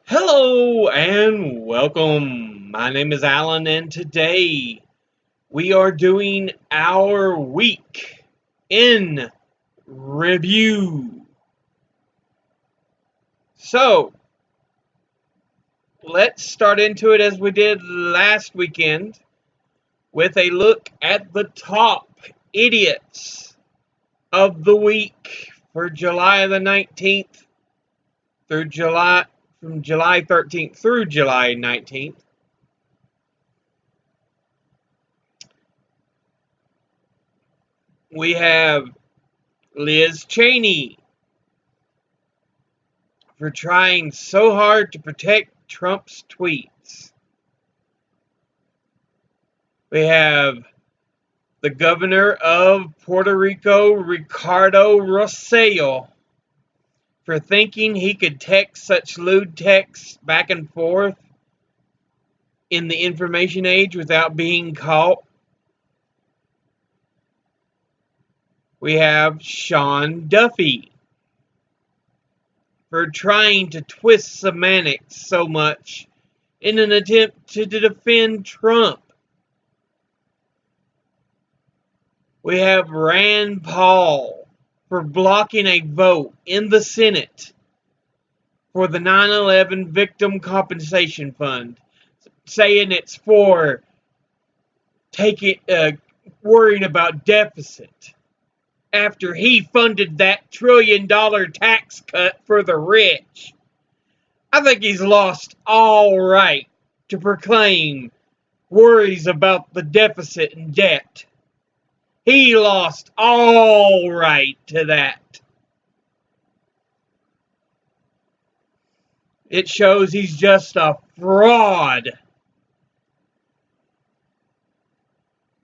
Hello and welcome. My name is Alan, and today we are doing our week in review. So, let's start into it as we did last weekend with a look at the top idiots of the week for July the 19th through July 13th through July 19th. We have Liz Cheney for trying so hard to protect Trump's tweets. We have the governor of Puerto Rico, Ricardo Rossello, for thinking he could text such lewd texts back and forth in the information age without being caught. We have Sean Duffy for trying to twist semantics so much in an attempt to defend Trump. We have Rand Paul for blocking a vote in the Senate for the 9/11 Victim Compensation Fund, saying it's for worrying about deficit after he funded that $1 trillion tax cut for the rich. I think he's lost all right to proclaim worries about the deficit and debt. He lost all right to that. It shows he's just a fraud.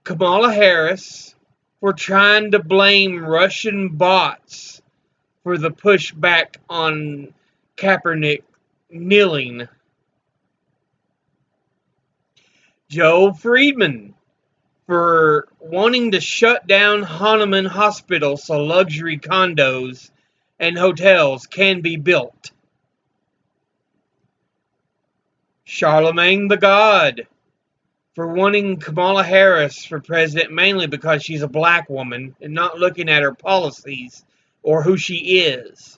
Kamala Harris for trying to blame Russian bots for the pushback on Kaepernick kneeling. Joe Friedman for wanting to shut down Hahnemann Hospital so luxury condos and hotels can be built. Charlemagne the God for wanting Kamala Harris for president mainly because she's a black woman and not looking at her policies or who she is.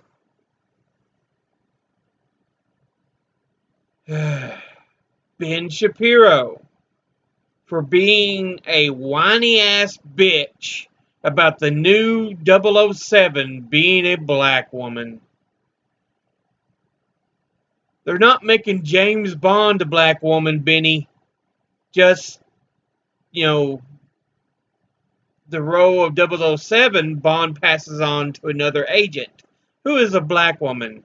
Ben Shapiro for being a whiny-ass bitch about the new 007 being a black woman. They're not making James Bond a black woman, Benny. Just, the role of 007, Bond passes on to another agent who is a black woman.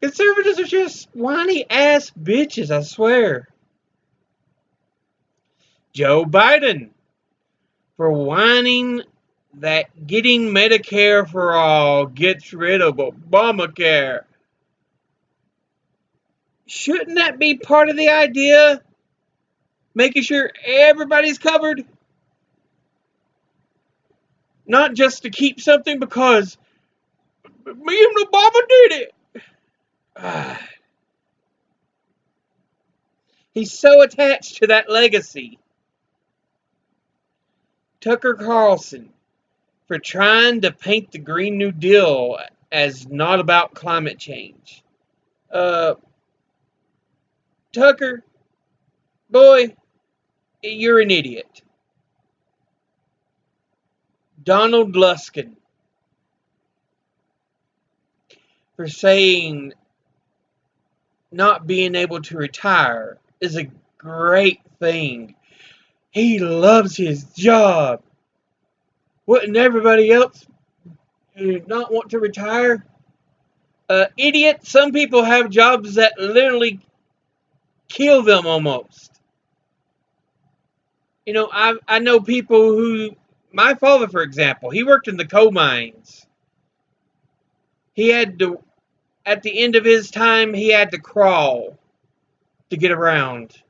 Conservatives are just whiny-ass bitches, I swear. Joe Biden for whining that getting Medicare for all gets rid of Obamacare. Shouldn't that be part of the idea? Making sure everybody's covered? Not just to keep something because me and Obama did it. He's so attached to that legacy. Tucker Carlson for trying to paint the Green New Deal as not about climate change. Tucker, boy, you're an idiot. Donald Luskin for saying not being able to retire is a great thing. He loves his job. Wouldn't everybody else not want to retire? Idiot, some people have jobs that literally kill them almost. I know people who, my father, for example, he worked in the coal mines. He had to, at the end of his time, he had to crawl to get around.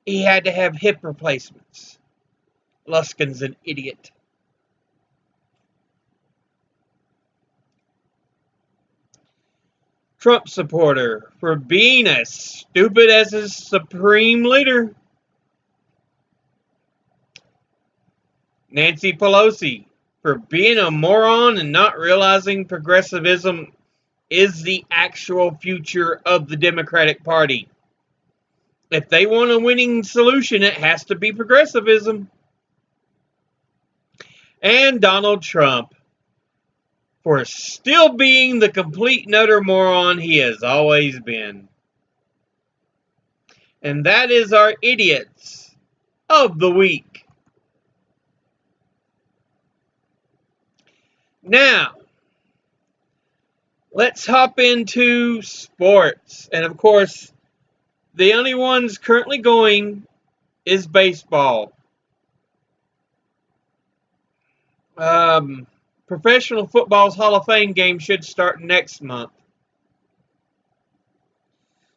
He had to have hip replacements. Luskin's an idiot. Trump supporter for being as stupid as his supreme leader. Nancy Pelosi for being a moron and not realizing progressivism is the actual future of the Democratic Party. If they want a winning solution, it has to be progressivism. And Donald Trump for still being the complete and utter moron he has always been. And that is our idiots of the week. Now, let's hop into sports. And of course, the only ones currently going is baseball. Professional football's Hall of Fame game should start next month.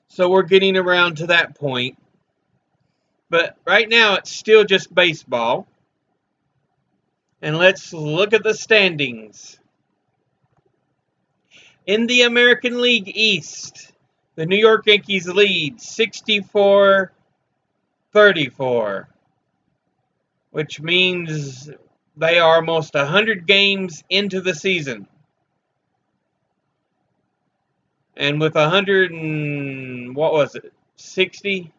So we're getting around to that point. But right now it's still just baseball. And let's look at the standings. In the American League East, the New York Yankees lead 64-34, which means they are almost 100 games into the season. And with 60?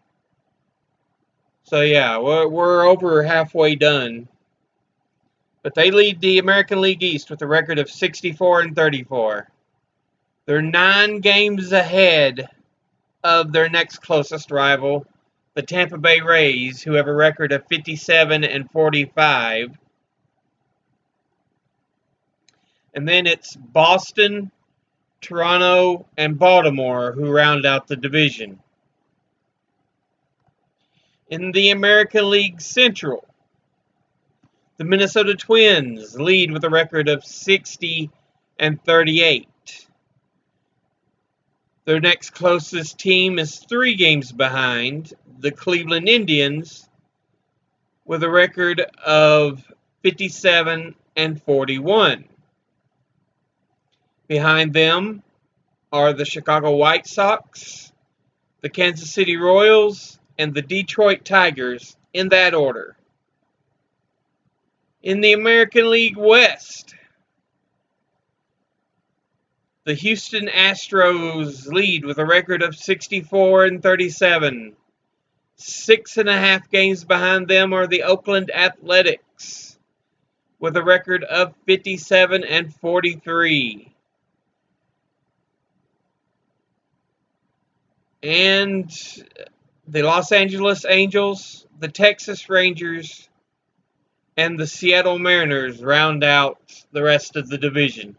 So yeah, we're over halfway done. But they lead the American League East with a record of 64-34. They're 9 games ahead of their next closest rival, the Tampa Bay Rays, who have a record of 57-45. And then it's Boston, Toronto, and Baltimore who round out the division. In the American League Central, the Minnesota Twins lead with a record of 60-38. Their next closest team is 3 games behind, the Cleveland Indians, with a record of 57-41. Behind them are the Chicago White Sox, the Kansas City Royals, and the Detroit Tigers, in that order. In the American League West, the Houston Astros lead with a record of 64-37. 6.5 games behind them are the Oakland Athletics with a record of 57-43. And the Los Angeles Angels, the Texas Rangers, and the Seattle Mariners round out the rest of the division.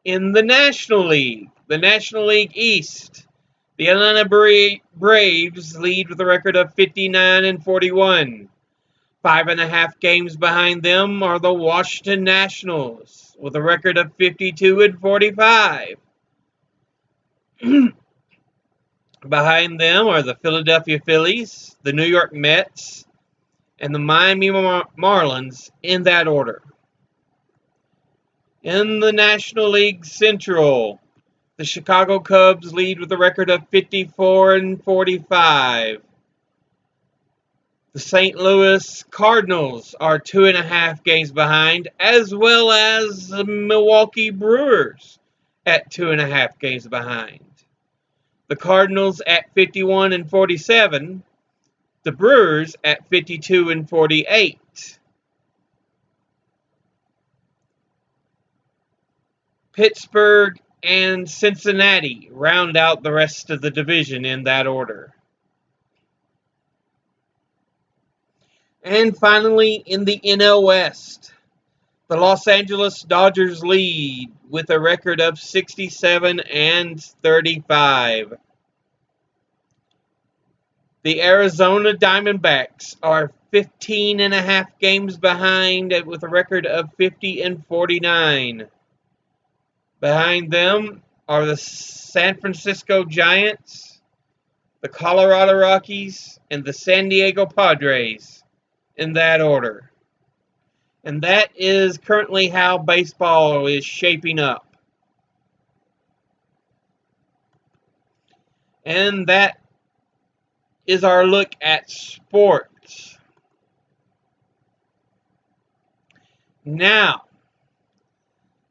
In the National League East, the Atlanta Braves lead with a record of 59-41. 5.5 games behind them are the Washington Nationals with a record of 52-45. Behind them are the Philadelphia Phillies, the New York Mets, and the Miami Marlins, in that order. In the National League Central, the Chicago Cubs lead with a record of 54-45. The St. Louis Cardinals are 2.5 games behind, as well as the Milwaukee Brewers at 2.5 games behind. The Cardinals at 51-47, the Brewers at 52-48. Pittsburgh and Cincinnati round out the rest of the division in that order. And finally, in the NL West, the Los Angeles Dodgers lead with a record of 67-35. The Arizona Diamondbacks are 15.5 games behind with a record of 50-49. Behind them are the San Francisco Giants, the Colorado Rockies, and the San Diego Padres, in that order. And that is currently how baseball is shaping up. And that is our look at sports. Now,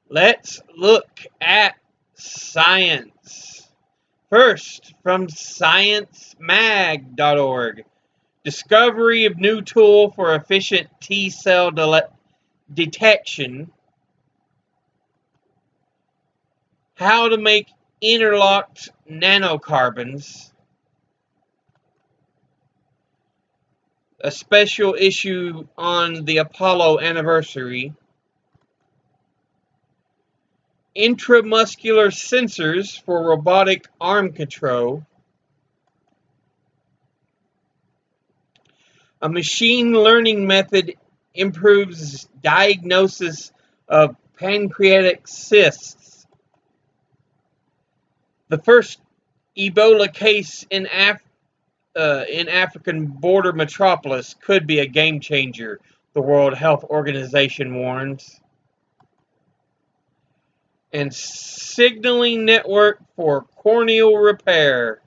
let's look at science. First, from sciencemag.org. Discovery of new tool for efficient T-cell detection. How to make interlocked nanocarbons. A special issue on the Apollo anniversary. Intramuscular sensors for robotic arm control. A machine learning method improves diagnosis of pancreatic cysts. The first Ebola case in African border metropolis could be a game changer, the World Health Organization warns. And signaling network for corneal repair.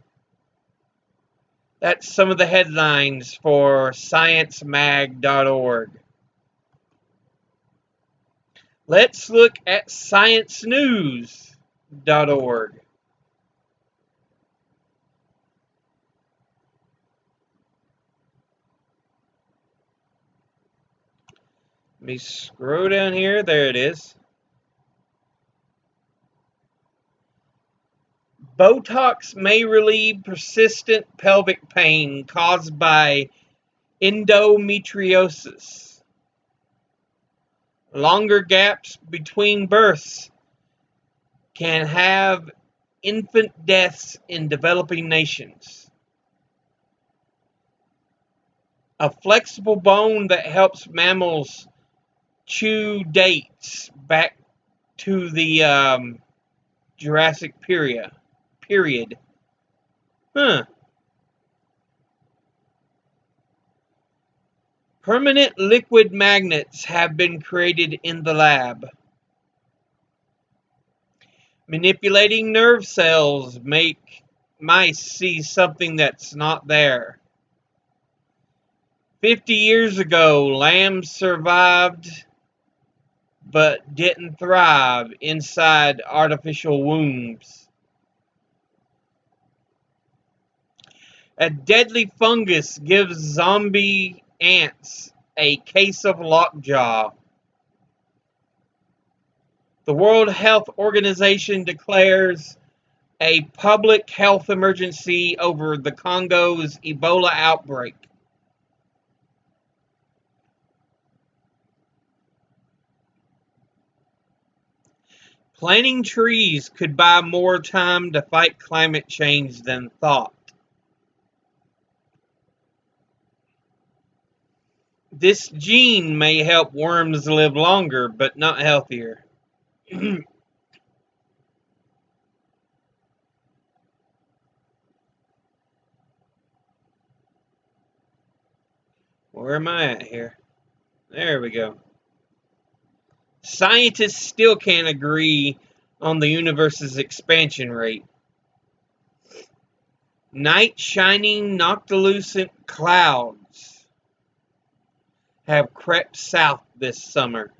That's some of the headlines for sciencemag.org. Let's look at sciencenews.org. Let me scroll down here. There it is. Botox may relieve persistent pelvic pain caused by endometriosis. Longer gaps between births can have infant deaths in developing nations. A flexible bone that helps mammals chew dates back to the Jurassic period. Permanent liquid magnets have been created in the lab. Manipulating nerve cells make mice see something that's not there. 50 years ago, lambs survived but didn't thrive inside artificial wombs. A deadly fungus gives zombie ants a case of lockjaw. The World Health Organization declares a public health emergency over the Congo's Ebola outbreak. Planting trees could buy more time to fight climate change than thought. This gene may help worms live longer, but not healthier. Where am I at here? There we go. Scientists still can't agree on the universe's expansion rate. Night shining noctilucent clouds have crept south this summer.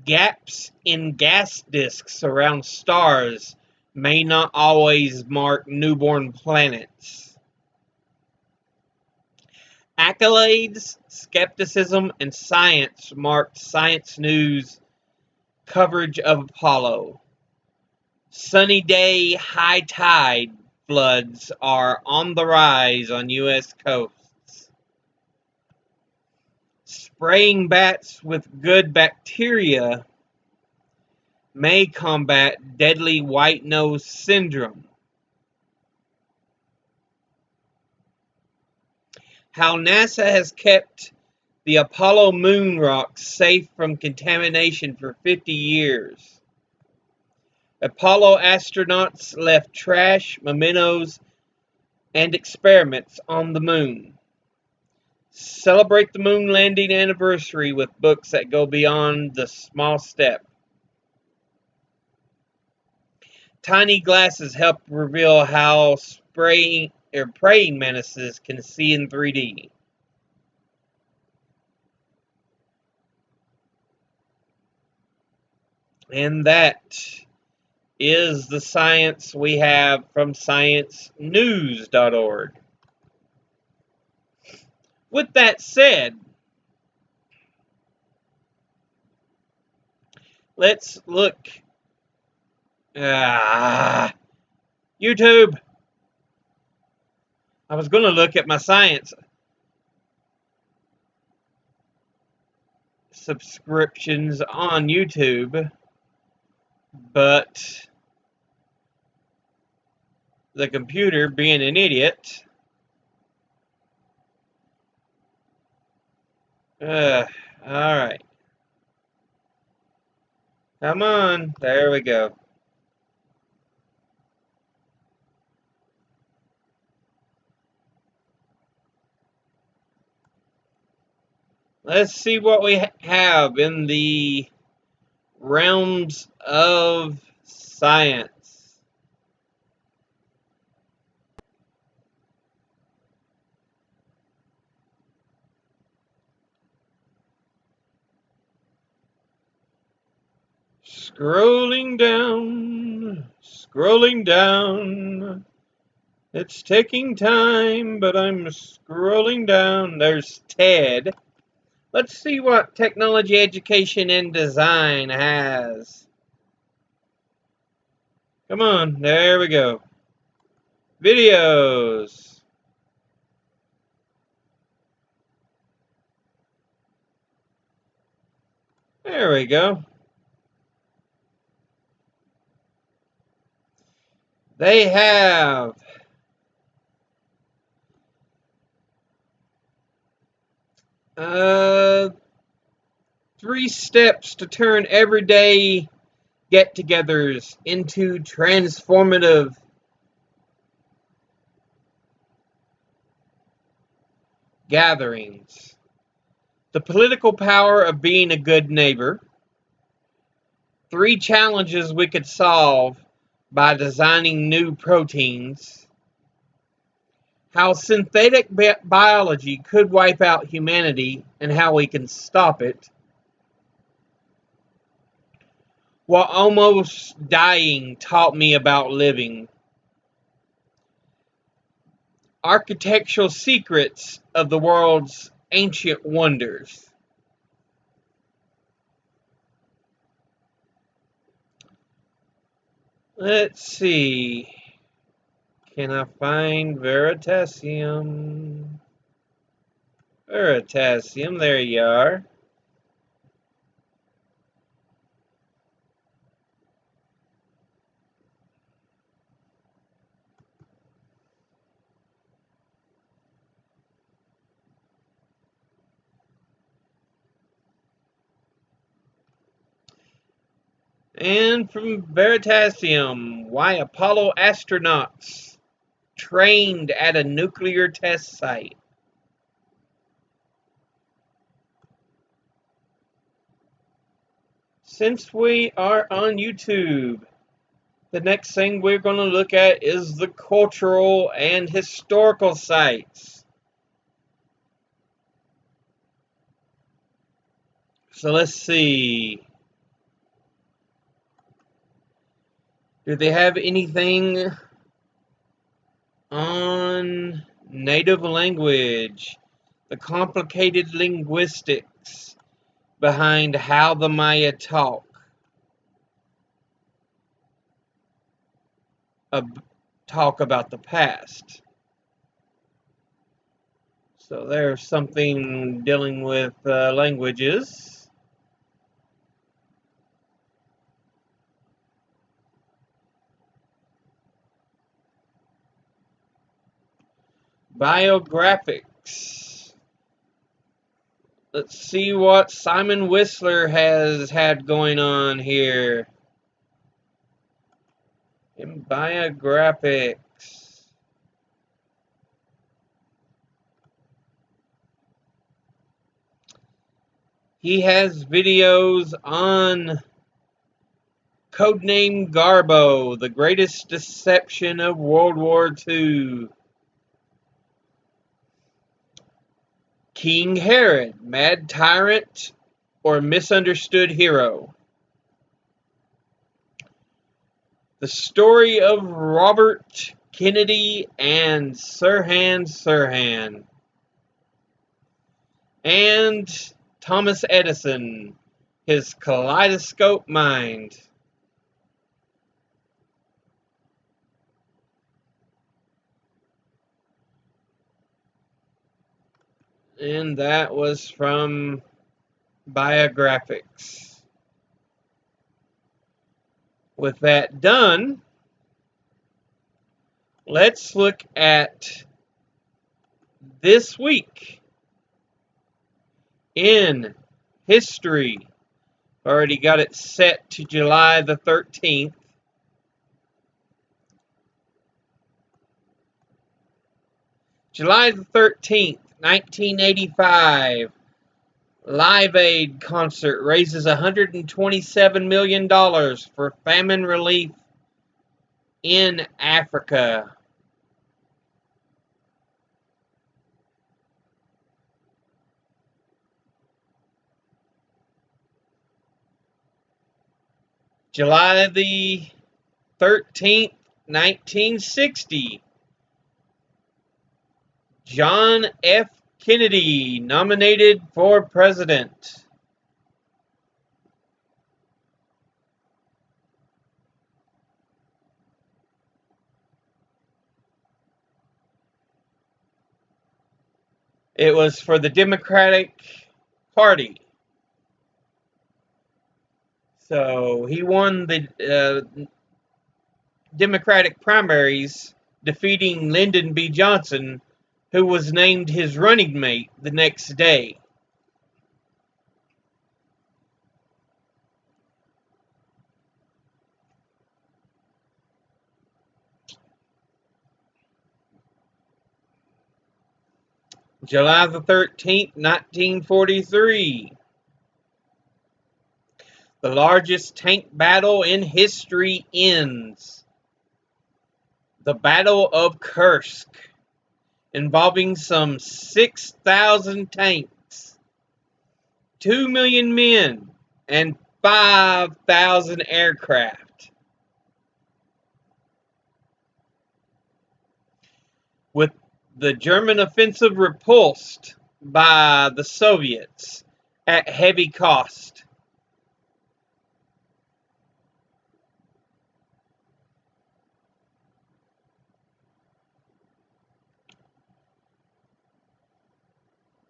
Gaps in gas disks around stars may not always mark newborn planets. Accolades, skepticism, and science marked Science News coverage of Apollo. Sunny day, high tide floods are on the rise on U.S. coasts. Spraying bats with good bacteria may combat deadly white nose syndrome. How NASA has kept the Apollo moon rocks safe from contamination for 50 years. Apollo astronauts left trash, mementos, and experiments on the moon. Celebrate the moon landing anniversary with books that go beyond the small step. Tiny glasses help reveal how praying mantises can see in 3D. And that is the science we have from sciencenews.org. With that said, let's look. YouTube. I was going to look at my science subscriptions on YouTube, but the computer, being an idiot, alright. Come on. There we go. Let's see what we have in the realms of science. Scrolling down. It's taking time, but I'm scrolling down. There's TED. Let's see what technology, education, and design has. Come on, there we go. Videos. There we go. They have uh, 3 steps to turn everyday get-togethers into transformative gatherings. The political power of being a good neighbor. 3 challenges we could solve by designing new proteins. How synthetic biology could wipe out humanity and how we can stop it. What almost dying taught me about living. Architectural secrets of the world's ancient wonders. Let's see. Can I find Veritasium? Veritasium, there you are. And from Veritasium, why Apollo astronauts trained at a nuclear test site. Since we are on YouTube, the next thing we're going to look at is the cultural and historical sites. So let's see. Do they have anything on native language? The complicated linguistics behind how the Maya talk about the past. So there's something dealing with languages. Biographics. Let's see what Simon Whistler has had going on here. In biographics. He has videos on Codename Garbo, the greatest deception of World War II. King Herod, mad tyrant or misunderstood hero? The story of Robert Kennedy and Sirhan Sirhan. And Thomas Edison, his kaleidoscope mind. And that was from Biographics. With that done, let's look at this week in history. Already got it set to July the 13th. July the 13th, 1985. Live Aid concert raises $127 million for famine relief in Africa. July the 13th, 1960. John F. Kennedy nominated for president. It was for the Democratic Party. So he won the Democratic primaries, defeating Lyndon B. Johnson, who was named his running mate the next day. July the 13th, 1943. The largest tank battle in history ends. The Battle of Kursk, involving some 6,000 tanks, 2 million men, and 5,000 aircraft. With the German offensive repulsed by the Soviets at heavy cost.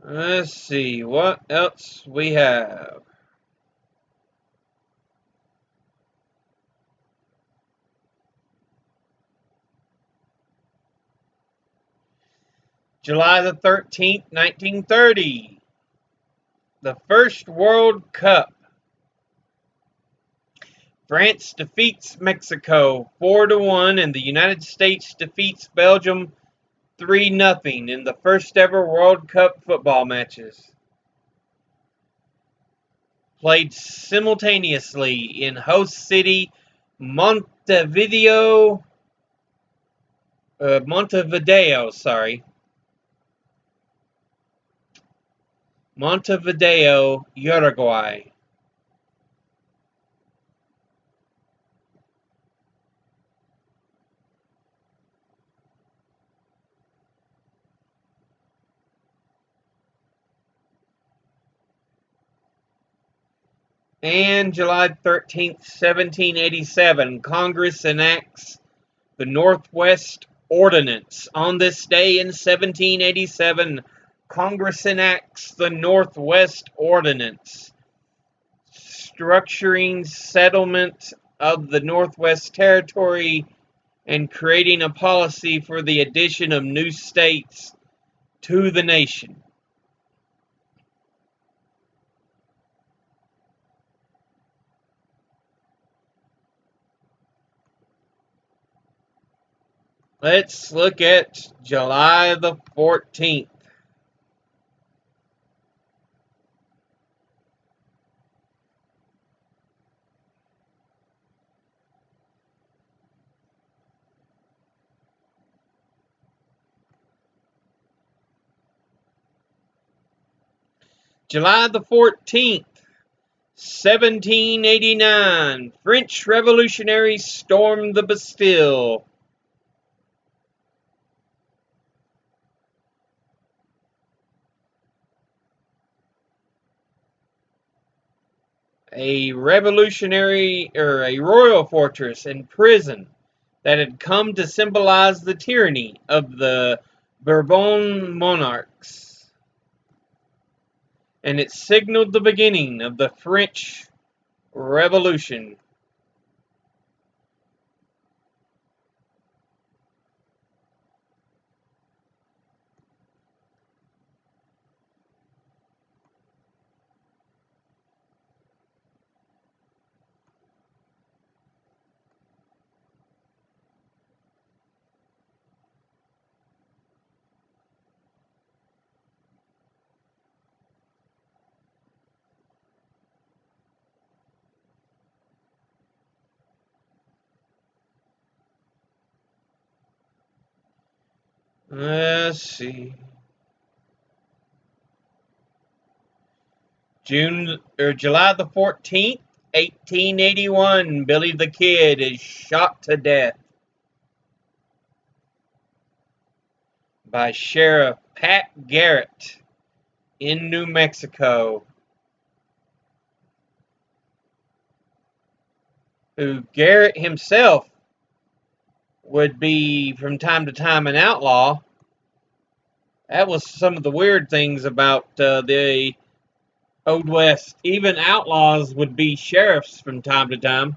Let's see what else we have. July the 13th, 1930. The first World Cup. France defeats Mexico 4-1, and the United States defeats Belgium 3-0 in the first ever World Cup football matches. Played simultaneously in host city Montevideo, Montevideo, Uruguay. And July 13th, 1787, Congress enacts the Northwest Ordinance. On this day in 1787, Congress enacts the Northwest Ordinance, structuring settlement of the Northwest Territory and creating a policy for the addition of new states to the nation. Let's look at July the 14th. July the 14th, 1789, French revolutionaries stormed the Bastille. A revolutionary or a royal fortress and prison that had come to symbolize the tyranny of the Bourbon monarchs, and it signaled the beginning of the French Revolution. Let's see. July the 14th, 1881, Billy the Kid is shot to death by Sheriff Pat Garrett in New Mexico, who Garrett himself would be from time to time an outlaw. That was some of the weird things about the Old West. Even outlaws would be sheriffs from time to time.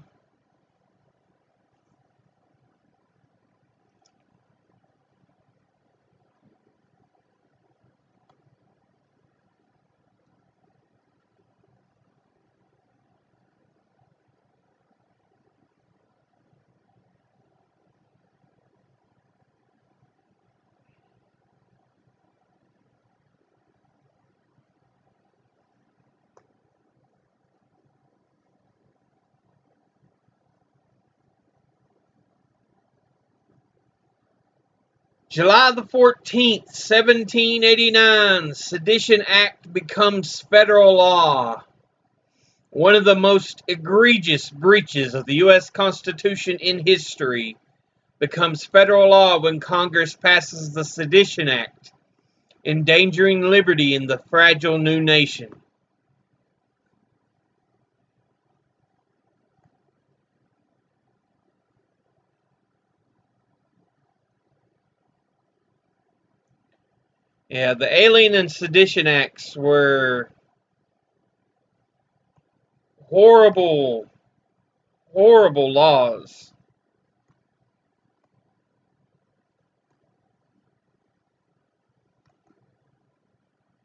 July the 14th, 1789, Sedition Act becomes federal law. One of the most egregious breaches of the U.S. Constitution in history becomes federal law when Congress passes the Sedition Act, endangering liberty in the fragile new nation. Yeah, the Alien and Sedition Acts were horrible, horrible laws.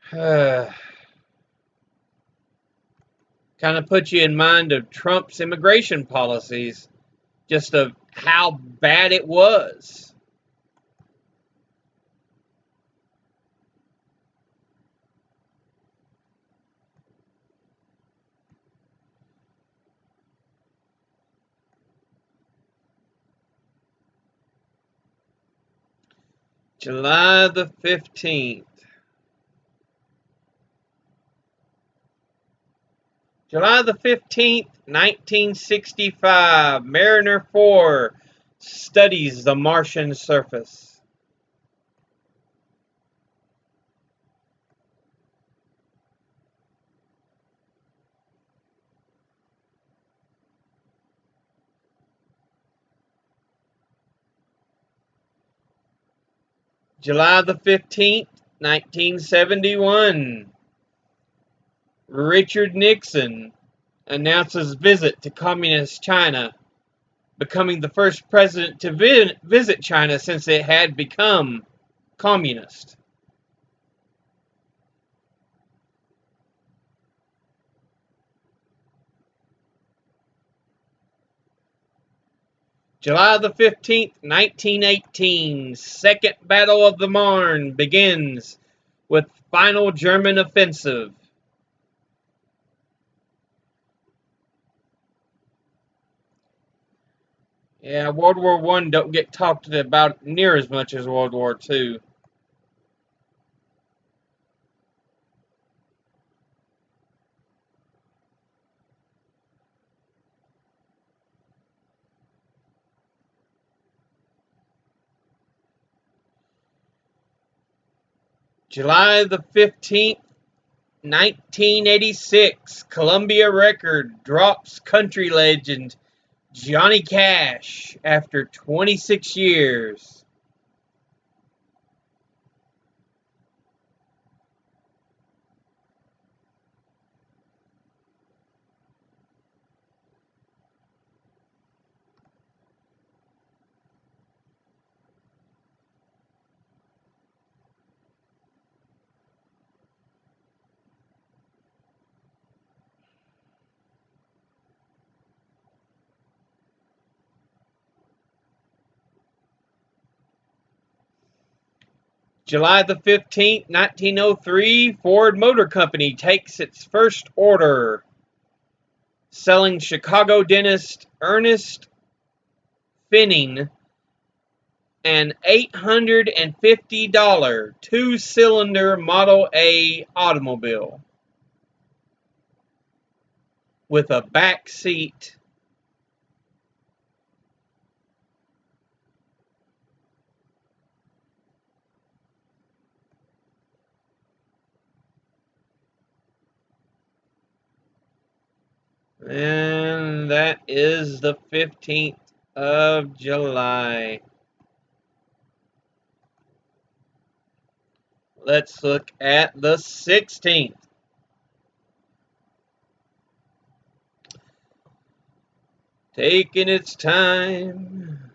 Kind of put you in mind of Trump's immigration policies, just of how bad it was. July the 15th. July the 15th, 1965, Mariner 4 studies the Martian surface. July the 15th, 1971, Richard Nixon announces visit to Communist China, becoming the first president to visit China since it had become communist. July the 15th, 1918, Second Battle of the Marne begins with final German offensive. Yeah, World War I don't get talked about near as much as World War II. July the 15th, 1986, Columbia Record drops country legend Johnny Cash after 26 years. July the 15th, 1903, Ford Motor Company takes its first order, selling Chicago dentist Ernest Finning an $850 two-cylinder Model A automobile with a back seat. And that is the 15th of July. Let's look at the 16th. Taking its time.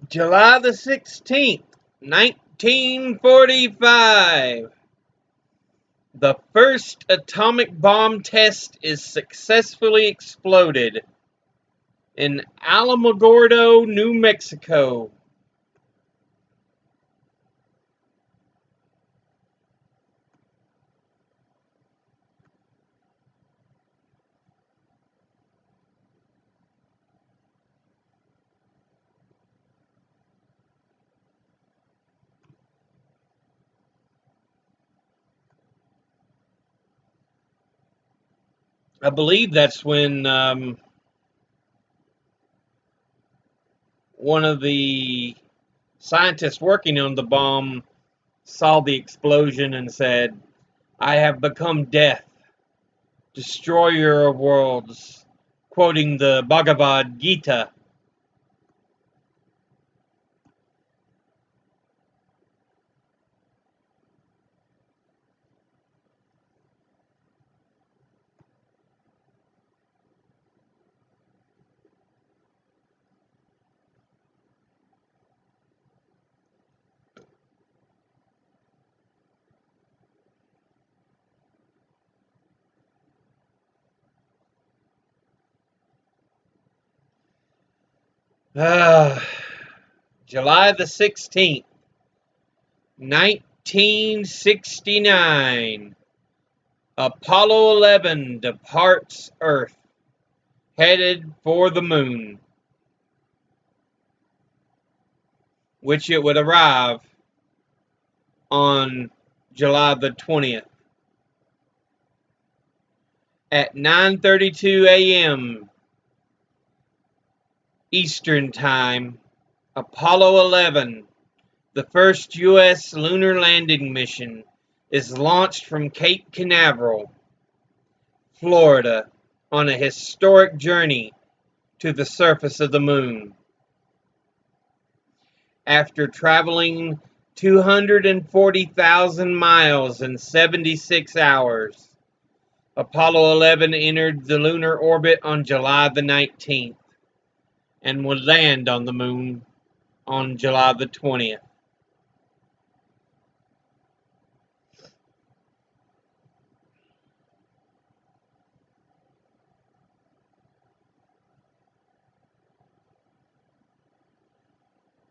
July the 16th, 1945. The first atomic bomb test is successfully exploded in Alamogordo, New Mexico. I believe that's when one of the scientists working on the bomb saw the explosion and said, "I have become death, destroyer of worlds," quoting the Bhagavad Gita. July the 16th, 1969. Apollo 11 departs Earth, headed for the moon, which it would arrive on July the 20th. At 9:32 a.m. Eastern Time, Apollo 11, the first U.S. lunar landing mission, is launched from Cape Canaveral, Florida, on a historic journey to the surface of the moon. After traveling 240,000 miles in 76 hours, Apollo 11 entered the lunar orbit on July the 19th and would land on the moon on July the 20th.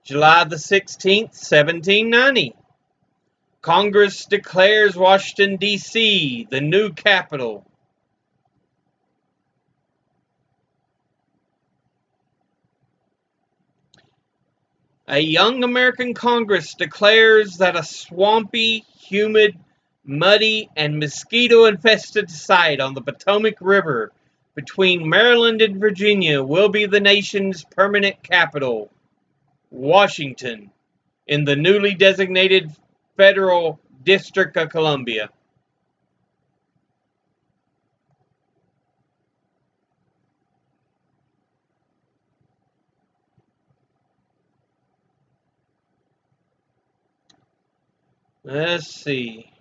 July the 16th, 1790. Congress declares Washington, D.C. the new capital. A young American Congress declares that a swampy, humid, muddy, and mosquito-infested site on the Potomac River between Maryland and Virginia will be the nation's permanent capital, Washington, in the newly designated Federal District of Columbia. Let's see.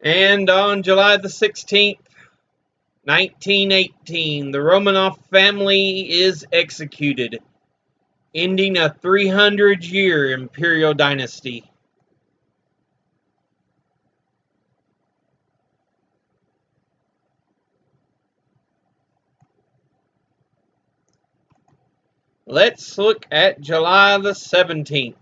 And on July the 16th, 1918, the Romanov family is executed, ending a 300-year imperial dynasty. Let's look at July the 17th.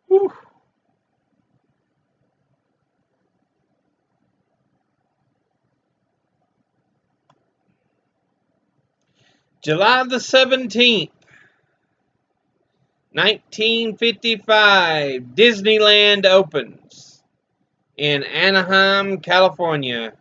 Whew. July the 17th, 1955, Disneyland opens in Anaheim, California.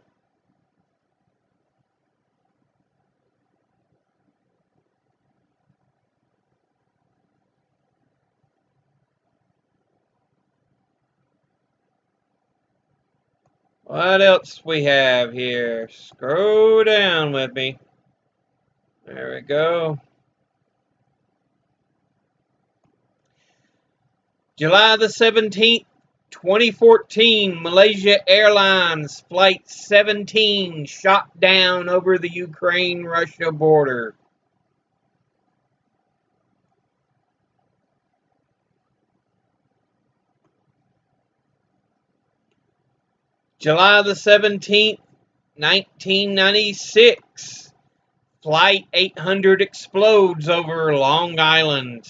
What else we have here? Scroll down with me. There we go. July the 17th, 2014, Malaysia Airlines Flight 17 shot down over the Ukraine-Russia border. July the 17th, 1996, Flight 800 explodes over Long Island.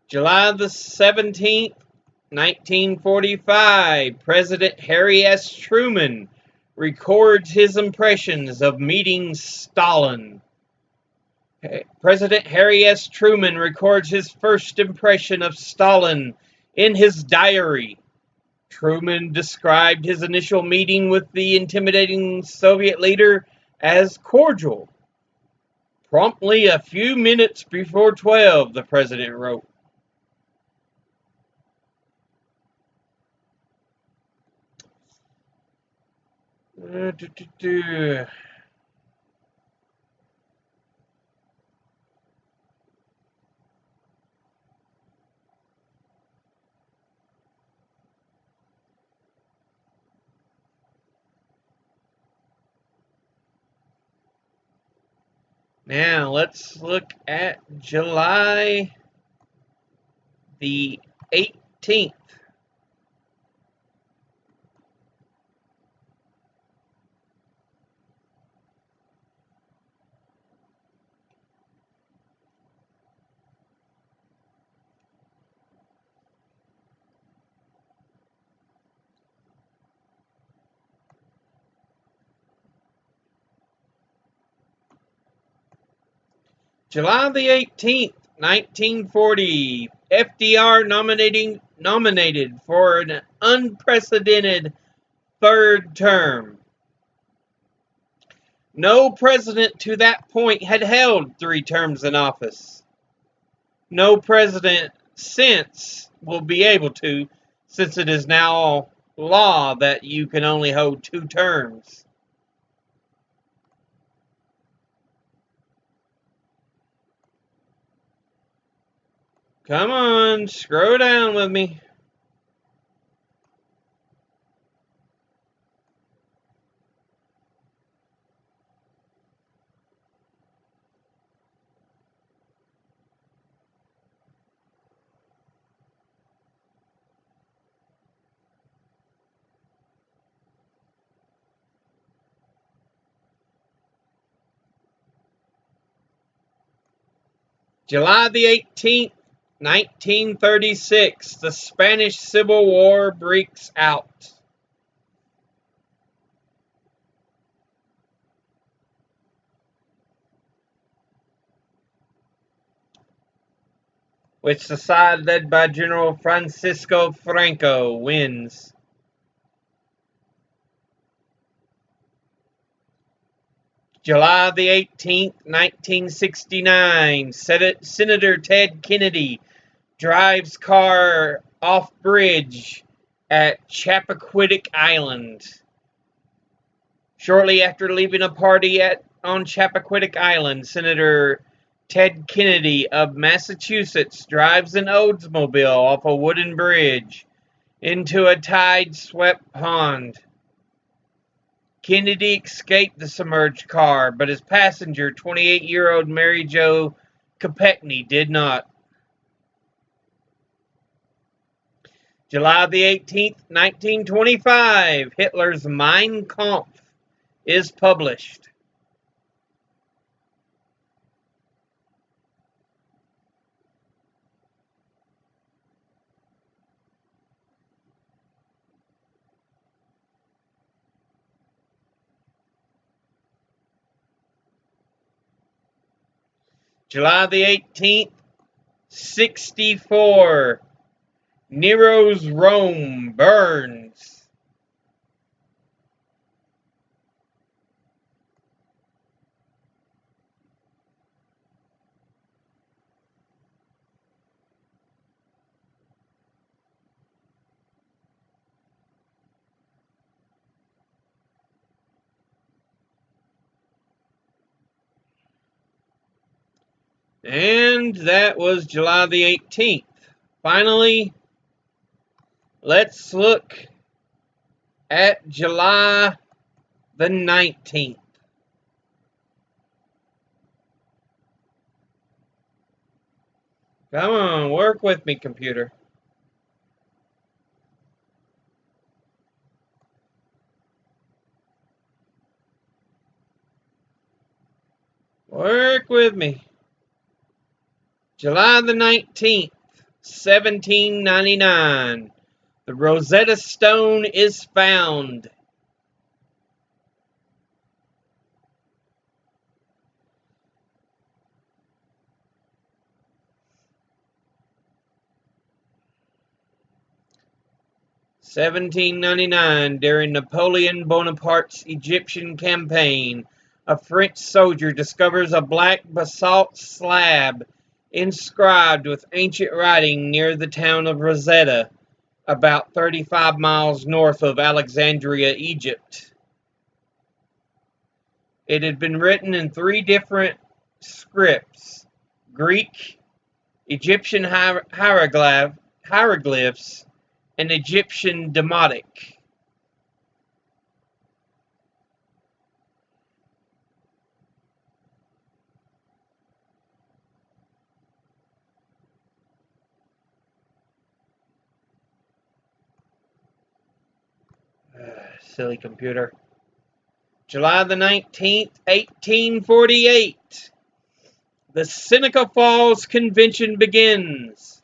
July the 17th, 1945, President Harry S. Truman records his impressions of meeting Stalin. President Harry S. Truman records his first impression of Stalin in his diary. Truman described his initial meeting with the intimidating Soviet leader as cordial. Promptly a few minutes before 12, the president wrote. Now let's look at July the 18th. July the 18th, 1940, FDR nominated for an unprecedented third term. No president to that point had held 3 terms in office. No president since will be able to, since it is now law that you can only hold 2 terms. Come on, scroll down with me. July the 18th, 1936, the Spanish Civil War breaks out. Which the side led by General Francisco Franco wins. July the 18th, 1969, Senator Ted Kennedy drives car off bridge at Chappaquiddick Island. Shortly after leaving a party on Chappaquiddick Island, Senator Ted Kennedy of Massachusetts drives an Oldsmobile off a wooden bridge into a tide-swept pond. Kennedy escaped the submerged car, but his passenger, 28-year-old Mary Jo Kopechne, did not. July the 18th, 1925, Hitler's Mein Kampf is published. July the 18th, 64, Nero's Rome burns. And that was July the 18th. Finally, let's look at July the 19th. Come on, work with me, computer. Work with me. July the 19th, 1799. The Rosetta Stone is found. (1799) During Napoleon Bonaparte's Egyptian campaign, a French soldier discovers a black basalt slab inscribed with ancient writing near the town of Rosetta, about 35 miles north of Alexandria, Egypt. It had been written in 3 different scripts: Greek, Egyptian hieroglyphs, and Egyptian Demotic. Silly computer. July the 19th, 1848. The Seneca Falls Convention begins.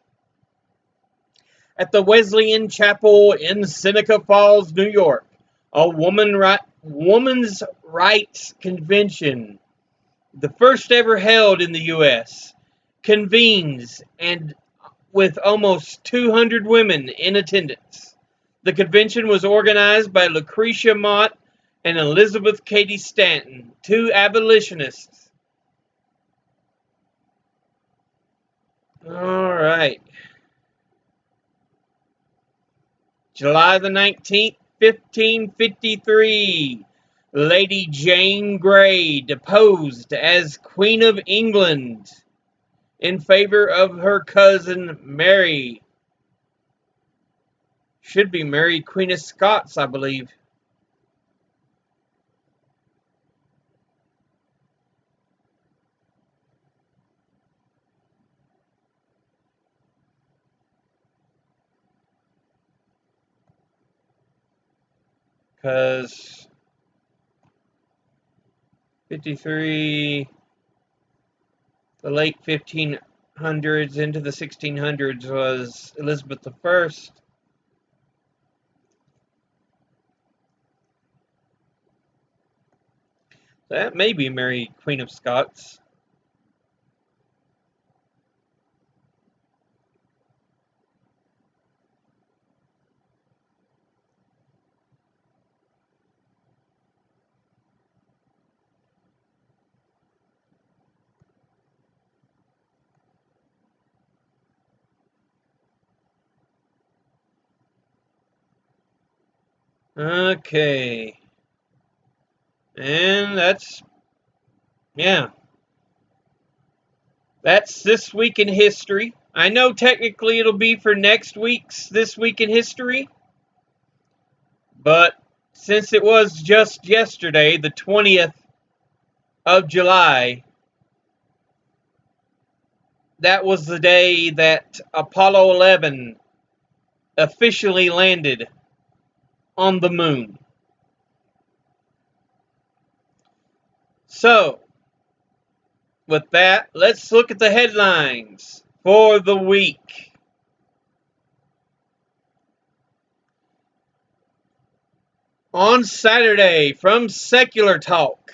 At the Wesleyan Chapel in Seneca Falls, New York, a woman's rights convention, the first ever held in the U.S., convenes, and with almost 200 women in attendance. The convention was organized by Lucretia Mott and Elizabeth Cady Stanton, 2 abolitionists. All right. July the 19th, 1553. Lady Jane Grey deposed as Queen of England in favor of her cousin Mary. Should be Mary, Queen of Scots, I believe. Because 53, the late 1800s into the 1600s was Elizabeth I. That may be Mary, Queen of Scots. Okay. And yeah. That's This Week in History. I know technically it'll be for next week's This Week in History, but since it was just yesterday, the 20th of July, that was the day that Apollo 11 officially landed on the moon. So, with that, let's look at the headlines for the week. On Saturday, from Secular Talk,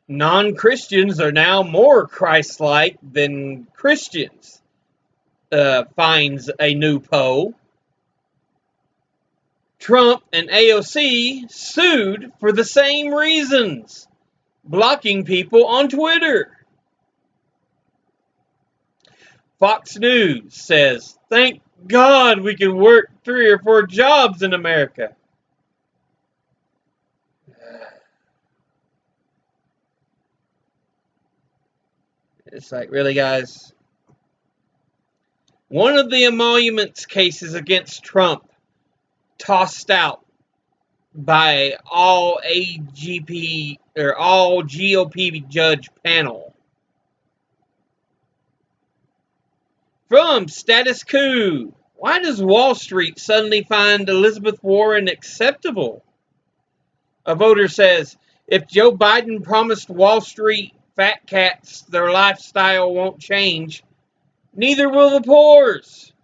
non-Christians are now more Christ-like than Christians, finds a new poll. Trump and AOC sued for the same reasons, blocking people on Twitter. Fox News says, thank God we can work 3 or 4 jobs in America. It's like, really, guys? One of the emoluments cases against Trump tossed out by all AGP or all GOP judge panel. From Status Quo, why does Wall Street suddenly find Elizabeth Warren acceptable? A voter says, if Joe Biden promised Wall Street fat cats their lifestyle won't change, neither will the poor's.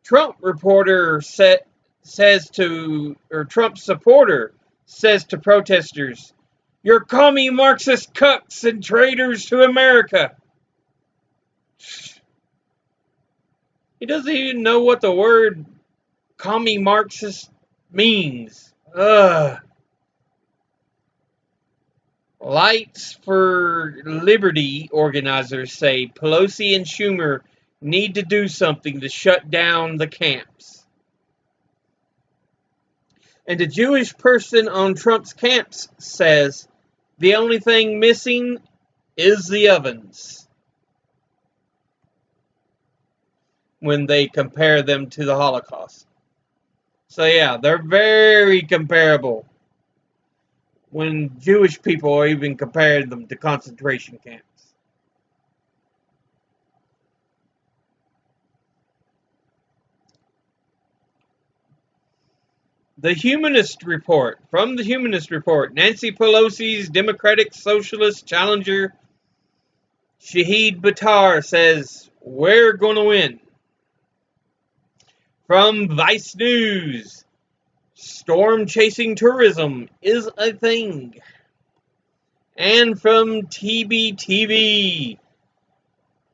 Trump supporter says to protesters, you're commie Marxist cucks and traitors to America. He doesn't even know what the word commie Marxist means. Lights for Liberty organizers say Pelosi and Schumer need to do something to shut down the camps. And a Jewish person on Trump's camps says the only thing missing is the ovens when they compare them to the Holocaust. So yeah, they're very comparable when Jewish people are even comparing them to concentration camps. The Humanist Report. From the Humanist Report, Nancy Pelosi's Democratic Socialist challenger, Shahid Buttar, says, we're going to win. From Vice News, storm-chasing tourism is a thing. And from TBTV,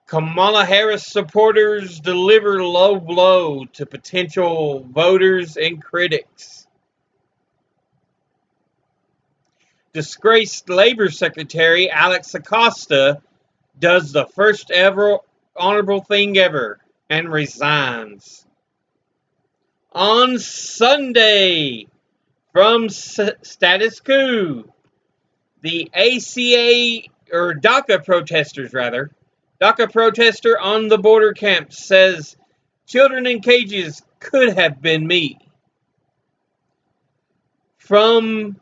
Kamala Harris supporters deliver low blow to potential voters and critics. Disgraced Labor Secretary Alex Acosta does the first ever honorable thing ever and resigns. On Sunday, from Status Quo, the DACA protester on the border camp says children in cages could have been me. From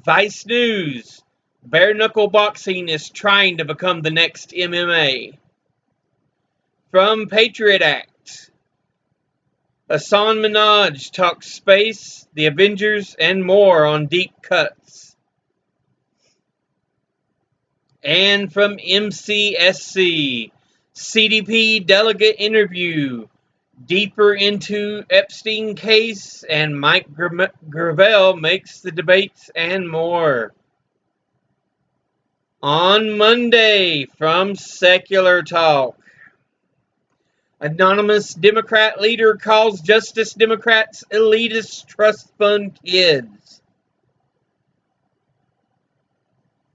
Vice News, bare knuckle boxing is trying to become the next MMA. From Patriot Act, Hassan Minhaj talks space, the Avengers, and more on Deep Cuts. And from MCSC, CDP delegate interview, deeper into Epstein case, and Mike Gravel makes the debates, and more. On Monday, from Secular Talk, anonymous Democrat leader calls Justice Democrats elitist trust fund kids.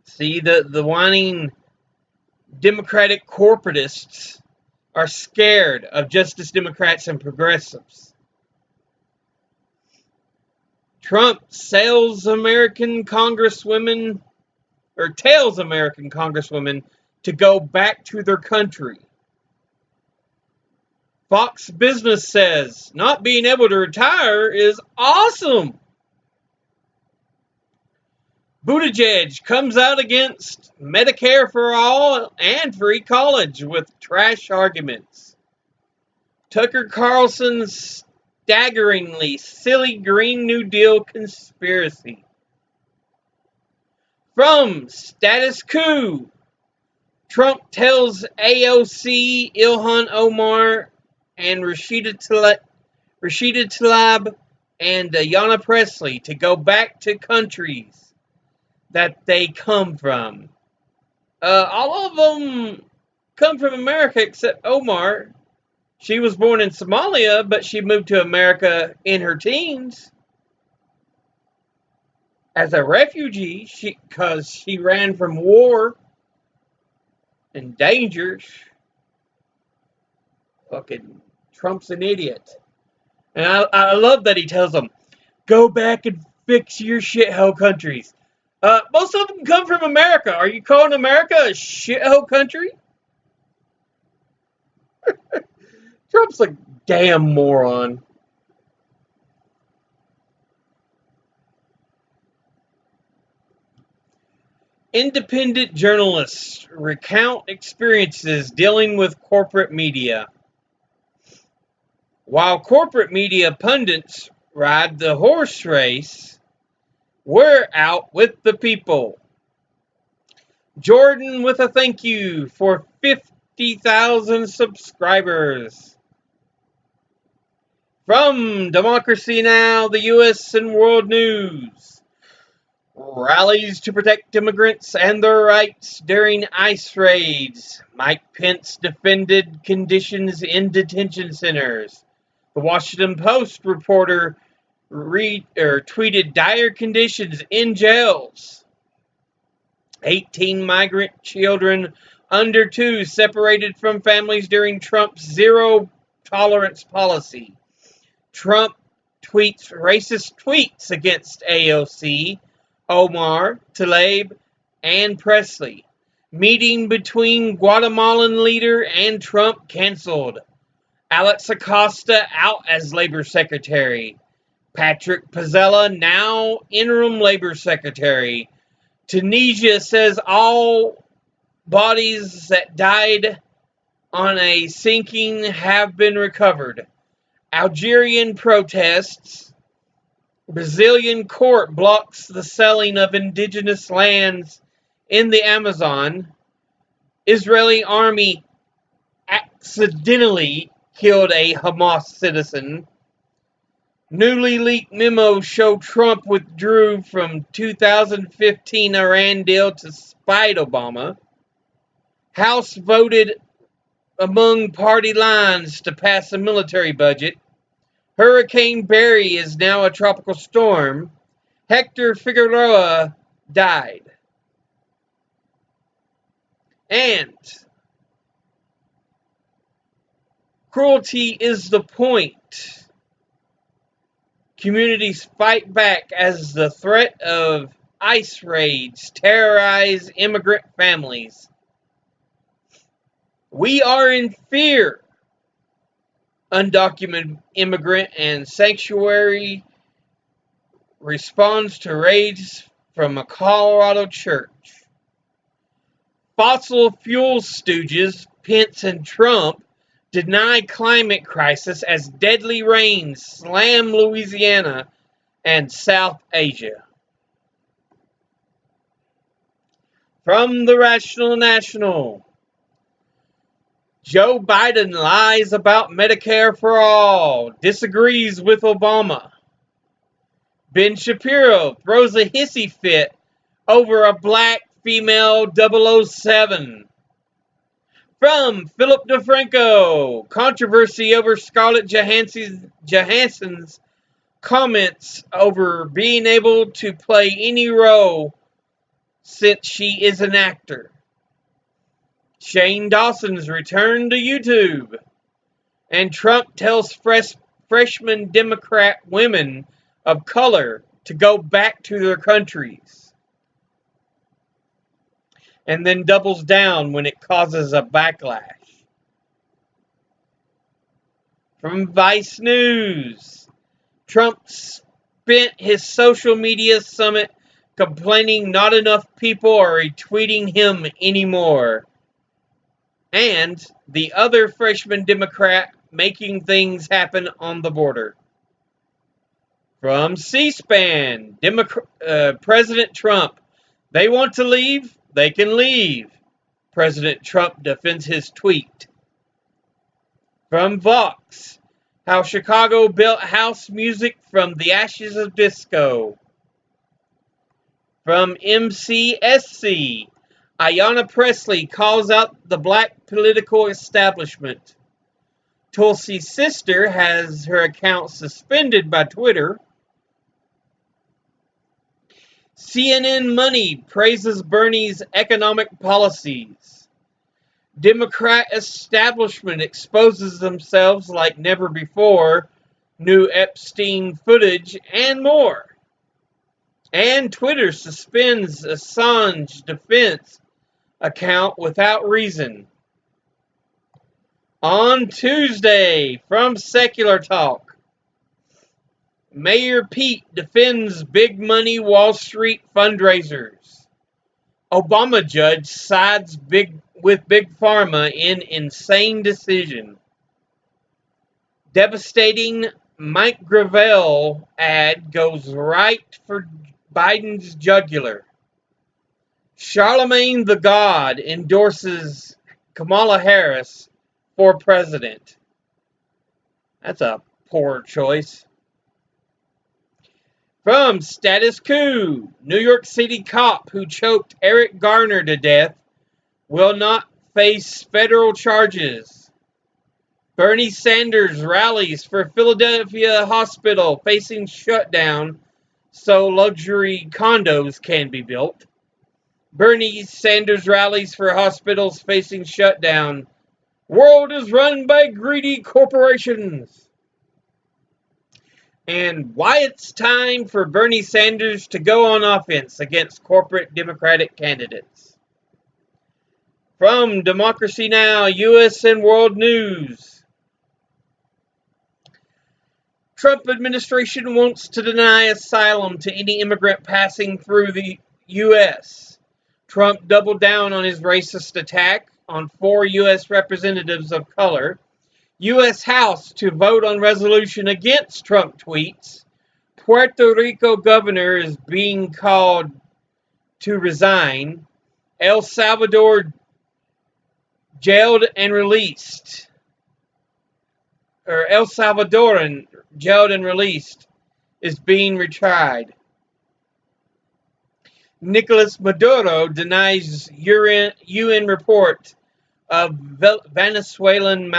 See, the whining Democratic corporatists are scared of Justice Democrats and progressives. Trump tells American congresswomen to go back to their country. Fox Business says not being able to retire is awesome. Buttigieg comes out against Medicare for all and free college with trash arguments. Tucker Carlson's staggeringly silly Green New Deal conspiracy. From Status Coup, Trump tells AOC, Ilhan Omar, and Rashida Tlaib and Ayanna Pressley to go back to countries that they come from. All of them come from America except Omar. She was born in Somalia, but she moved to America in her teens as a refugee because she ran from war and danger. Fucking Trump's an idiot. And I love that he tells them, go back and fix your shithole countries. Most of them come from America. Are you calling America a shithole country? Trump's a damn moron. Independent journalists recount experiences dealing with corporate media. While corporate media pundits ride the horse race, we're out with the people. Jordan with a thank you for 50,000 subscribers. From Democracy Now!, the U.S. and World News. Rallies to protect immigrants and their rights during ICE raids. Mike Pence defended conditions in detention centers. The Washington Post reporter tweeted dire conditions in jails. 18 migrant children under 2 separated from families during Trump's zero tolerance policy. Trump tweets racist tweets against AOC, Omar, Tlaib, and Pressley. Meeting between Guatemalan leader and Trump canceled. Alex Acosta out as Labor Secretary. Patrick Pizzella now interim Labor Secretary. Tunisia says all bodies that died on a sinking have been recovered. Algerian protests. Brazilian court blocks the selling of indigenous lands in the Amazon. Israeli army accidentally killed a Hamas citizen. Newly leaked memos show Trump withdrew from 2015 Iran deal to spite Obama. House voted among party lines to pass a military budget. Hurricane Barry is now a tropical storm. Hector Figueroa died. And cruelty is the point. Communities fight back as the threat of ICE raids terrorize immigrant families. We are in fear. Undocumented immigrant and sanctuary responds to raids from a Colorado church. Fossil fuel stooges Pence and Trump deny climate crisis as deadly rains slam Louisiana and South Asia. From the Rational National, Joe Biden lies about Medicare for all, disagrees with Obama. Ben Shapiro throws a hissy fit over a black female 007. From Philip DeFranco, controversy over Scarlett Johansson's comments over being able to play any role since she is an actor. Shane Dawson's return to YouTube. And Trump tells freshman Democrat women of color to go back to their countries. And then doubles down when it causes a backlash. From Vice News, Trump spent his social media summit complaining not enough people are retweeting him anymore. And the other freshman Democrat making things happen on the border. From C-SPAN, President Trump, they want to leave, they can leave. President Trump defends his tweet. From Vox, how Chicago built house music from the ashes of disco. From MCSC, Ayanna Pressley calls out the black political establishment. Tulsi's sister has her account suspended by Twitter. CNN Money praises Bernie's economic policies. Democrat establishment exposes themselves like never before. New Epstein footage and more. And Twitter suspends Assange defense account without reason. On Tuesday, from Secular Talk, Mayor Pete defends big money Wall Street fundraisers. Obama judge sides with Big Pharma in insane decision. Devastating Mike Gravel ad goes right for Biden's jugular. Charlemagne the God endorses Kamala Harris for president. That's a poor choice. From Status Quo, New York City cop who choked Eric Garner to death will not face federal charges. Bernie Sanders rallies for Philadelphia hospital facing shutdown so luxury condos can be built. Bernie Sanders rallies for hospitals facing shutdown. World is run by greedy corporations. And why it's time for Bernie Sanders to go on offense against corporate Democratic candidates. From Democracy Now! U.S. and World News. Trump administration wants to deny asylum to any immigrant passing through the U.S. Trump doubled down on his racist attack on 4 U.S. representatives of color. U.S. House to vote on resolution against Trump tweets. Puerto Rico governor is being called to resign. El Salvador jailed and released. El Salvadoran jailed and released is being retried. Nicolas Maduro denies UN report of Venezuelan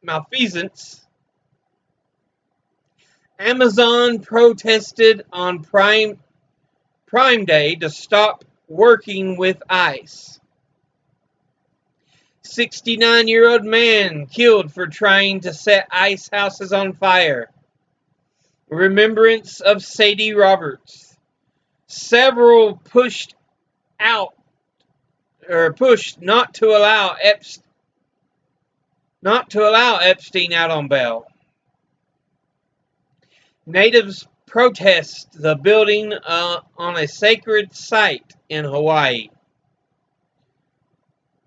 malfeasance. Amazon protested on Prime Day to stop working with ICE. 69-year-old man killed for trying to set ICE houses on fire. Remembrance of Sadie Roberts. Several pushed not to allow Epstein out on bail. Natives protest the building on a sacred site in Hawaii.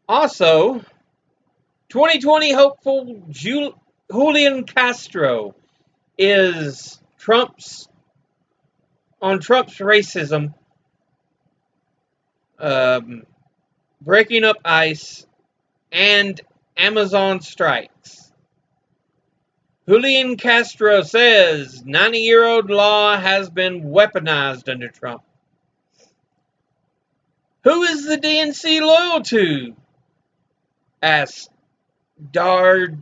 Also, 2020 hopeful Julian Castro is Trump's racism. breaking up ICE, and Amazon strikes. Julian Castro says 90-year-old law has been weaponized under Trump. Who is the DNC loyal to? Asks Dar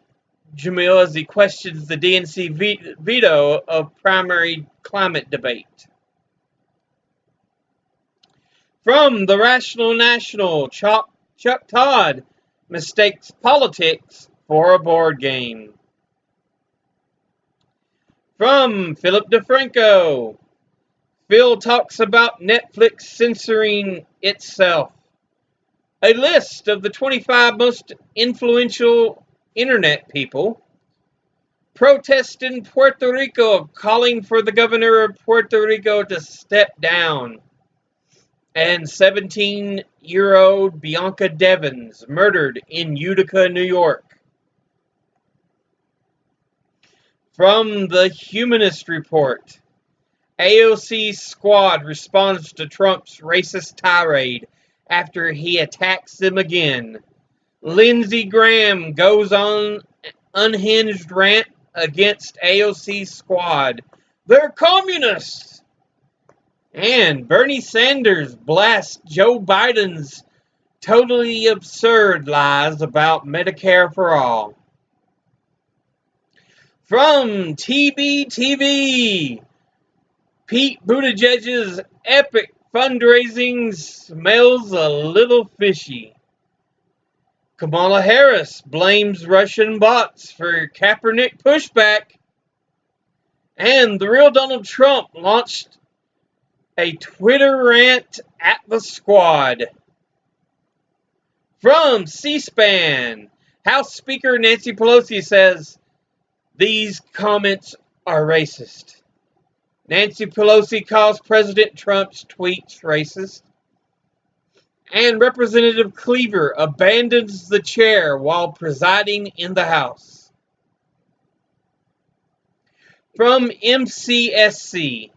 Jamil as he questions the DNC veto of primary climate debate. From the Rational National, Chuck Todd mistakes politics for a board game. From Philip DeFranco, Phil talks about Netflix censoring itself. A list of the 25 most influential internet people. Protest in Puerto Rico calling for the governor of Puerto Rico to step down. And 17-year-old Bianca Devins murdered in Utica, New York. From the Humanist Report, AOC squad responds to Trump's racist tirade after he attacks them again. Lindsey Graham goes on unhinged rant against AOC squad. They're communists! And Bernie Sanders blasts Joe Biden's totally absurd lies about Medicare for all. From TBTV, Pete Buttigieg's epic fundraising smells a little fishy. Kamala Harris blames Russian bots for Kaepernick pushback. And the real Donald Trump launched a Twitter rant at the squad. From C-SPAN, House Speaker Nancy Pelosi says, these comments are racist. Nancy Pelosi calls President Trump's tweets racist. And Representative Cleaver abandons the chair while presiding in the House. From MCSC,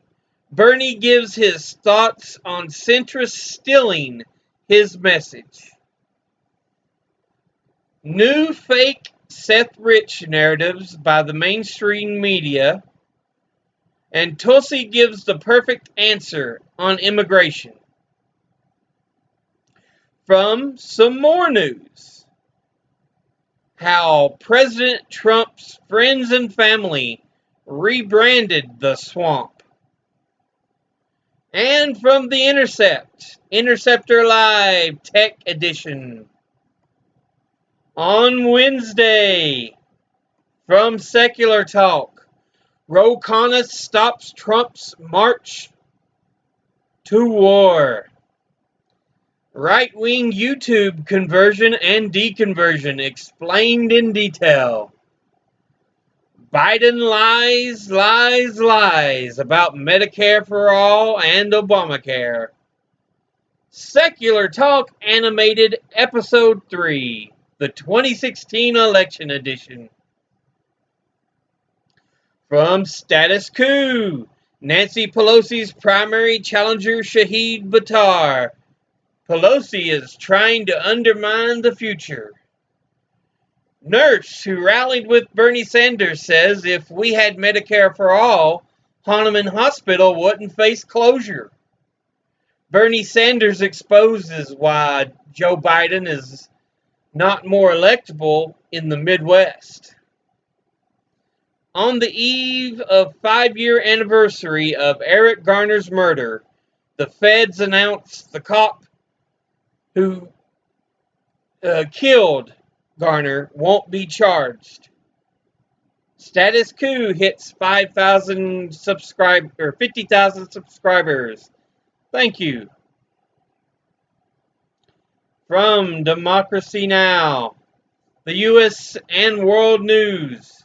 Bernie gives his thoughts on centrists stealing his message. New fake Seth Rich narratives by the mainstream media. And Tulsi gives the perfect answer on immigration. From some more news. How President Trump's friends and family rebranded the swamp. And from the Interceptor Live Tech Edition. On Wednesday, from Secular Talk, Ro Khanna stops Trump's march to war. Right-wing YouTube conversion and deconversion explained in detail. Biden lies about Medicare for all and Obamacare. Secular Talk Animated Episode 3, the 2016 Election Edition. From Status Coup, Nancy Pelosi's primary challenger Shahid Buttar. Pelosi is trying to undermine the future. Nurse who rallied with Bernie Sanders says if we had Medicare for all, Hahnemann Hospital wouldn't face closure. Bernie Sanders exposes why Joe Biden is not more electable in the Midwest. On the eve of 5-year anniversary of Eric Garner's murder, the feds announced the cop who killed Garner won't be charged. Status Coup hits 50,000 subscribers. Thank you. From Democracy Now!, the U.S. and World News.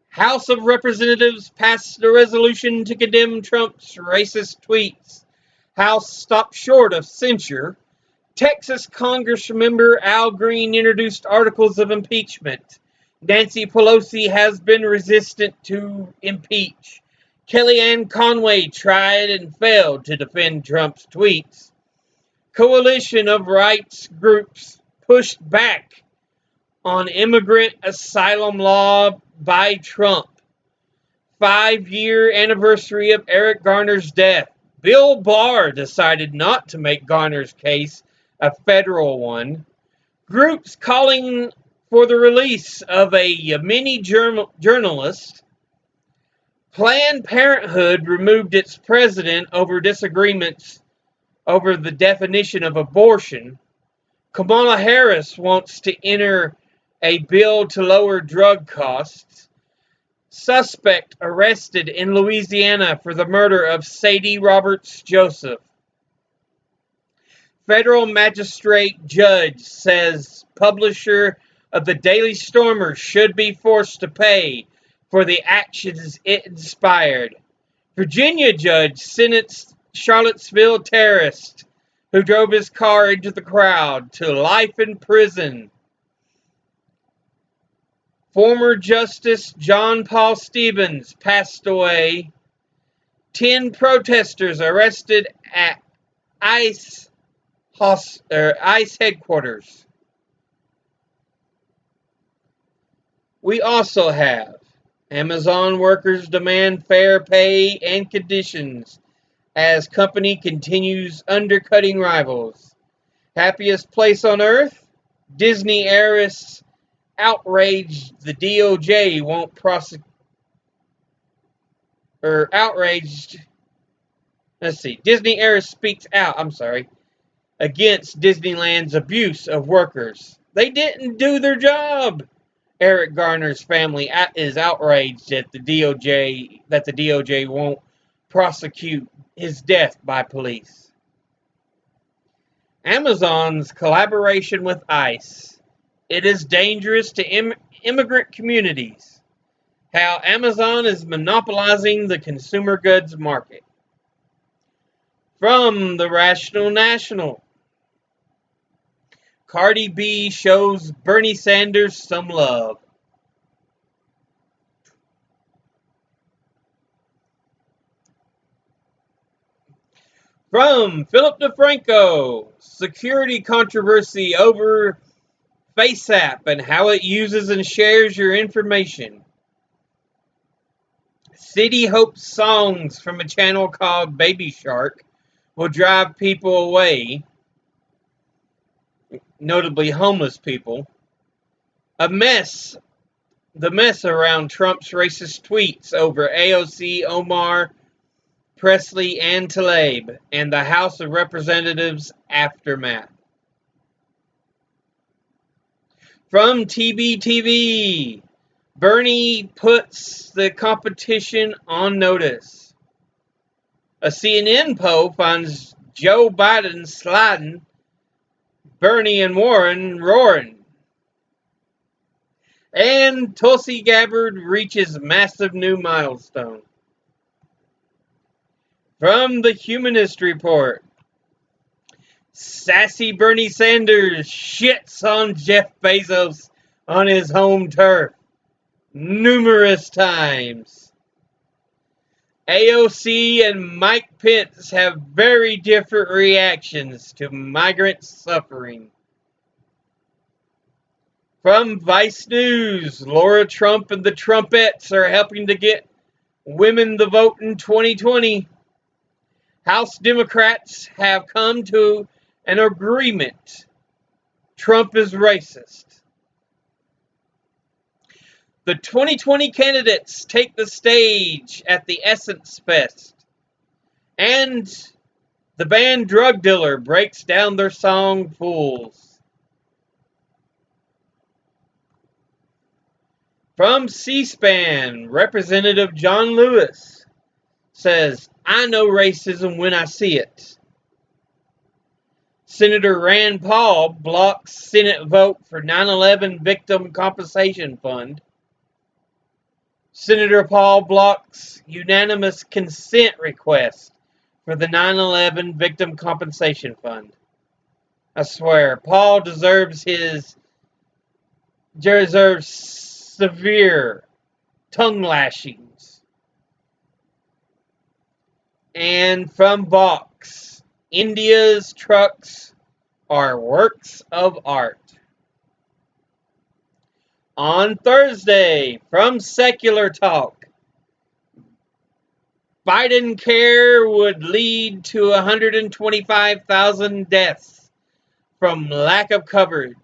House of Representatives passed a resolution to condemn Trump's racist tweets. House stopped short of censure. Texas Congressmember Al Green introduced articles of impeachment. Nancy Pelosi has been resistant to impeach. Kellyanne Conway tried and failed to defend Trump's tweets. Coalition of rights groups pushed back on immigrant asylum law by Trump. 5-year anniversary of Eric Garner's death. Bill Barr decided not to make Garner's case a federal one. Groups calling for the release of a Yemeni journalist. Planned Parenthood removed its president over disagreements over the definition of abortion. Kamala Harris wants to enter a bill to lower drug costs. Suspect arrested in Louisiana for the murder of Sadie Roberts Joseph. Federal magistrate judge says publisher of the Daily Stormer should be forced to pay for the actions it inspired. Virginia judge sentenced Charlottesville terrorist who drove his car into the crowd to life in prison. Former Justice John Paul Stevens passed away. 10 protesters arrested at ICE headquarters. We also have Amazon workers demand fair pay and conditions as company continues undercutting rivals. Happiest place on earth? Disney heiress outraged the DOJ won't prosecute. Disney heiress speaks out, against Disneyland's abuse of workers. They didn't do their job. Eric Garner's family is outraged at the DOJ won't prosecute his death by police. Amazon's collaboration with ICE. It is dangerous to immigrant communities. How Amazon is monopolizing the consumer goods market. From the Rational National. Cardi B shows Bernie Sanders some love. From Philip DeFranco, security controversy over FaceApp and how it uses and shares your information. City hopes songs from a channel called Baby Shark will drive people away, notably homeless people. The mess around Trump's racist tweets over AOC, Omar, Presley, and Tlaib, and the House of Representatives aftermath. From TBTV, Bernie puts the competition on notice. A CNN poll finds Joe Biden sliding, Bernie and Warren roaring. And Tulsi Gabbard reaches massive new milestone. From the Humanist Report, sassy Bernie Sanders shits on Jeff Bezos on his home turf numerous times. AOC and Mike Pence have very different reactions to migrant suffering. From Vice News, Laura Trump and the Trumpettes are helping to get women the vote in 2020. House Democrats have come to an agreement. Trump is racist. The 2020 candidates take the stage at the Essence Fest. And the band Drug Dealer breaks down their song Fools. From C-SPAN, Representative John Lewis says, I know racism when I see it. Senator Rand Paul blocks Senate vote for 9/11 Victim Compensation Fund. Senator Paul blocks unanimous consent request for the 9/11 Victim Compensation Fund. I swear, Paul deserves severe tongue lashings. And from Vox, India's trucks are works of art. On Thursday, from Secular Talk, Biden care would lead to 125,000 deaths from lack of coverage.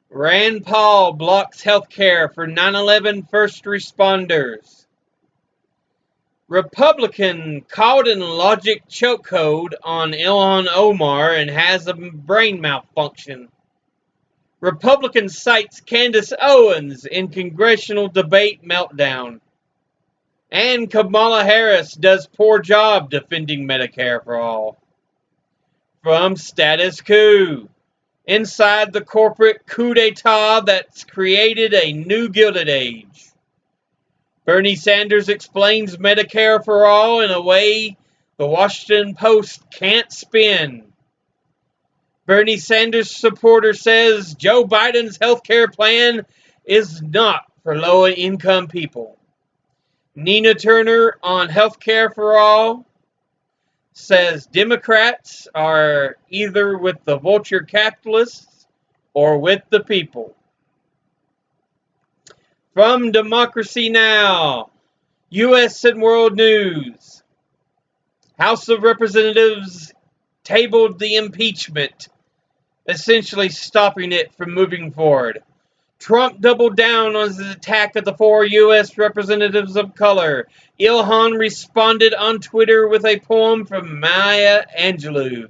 Rand Paul blocks health care for 9/11 first responders. Republican caught in logic chokehold on Ilhan Omar and has a brain malfunction. Republican cites Candace Owens in congressional debate meltdown. And Kamala Harris does poor job defending Medicare for all. From Status Coup. Inside the corporate coup d'etat that's created a new Gilded Age. Bernie Sanders explains Medicare for all in a way the Washington Post can't spin. Bernie Sanders supporter says Joe Biden's healthcare plan is not for low-income people. Nina Turner on healthcare for all says Democrats are either with the vulture capitalists or with the people. From Democracy Now!, U.S. and World News. House of Representatives tabled the impeachment, essentially stopping it from moving forward. Trump doubled down on his attack of the 4 U.S. representatives of color. Ilhan responded on Twitter with a poem from Maya Angelou.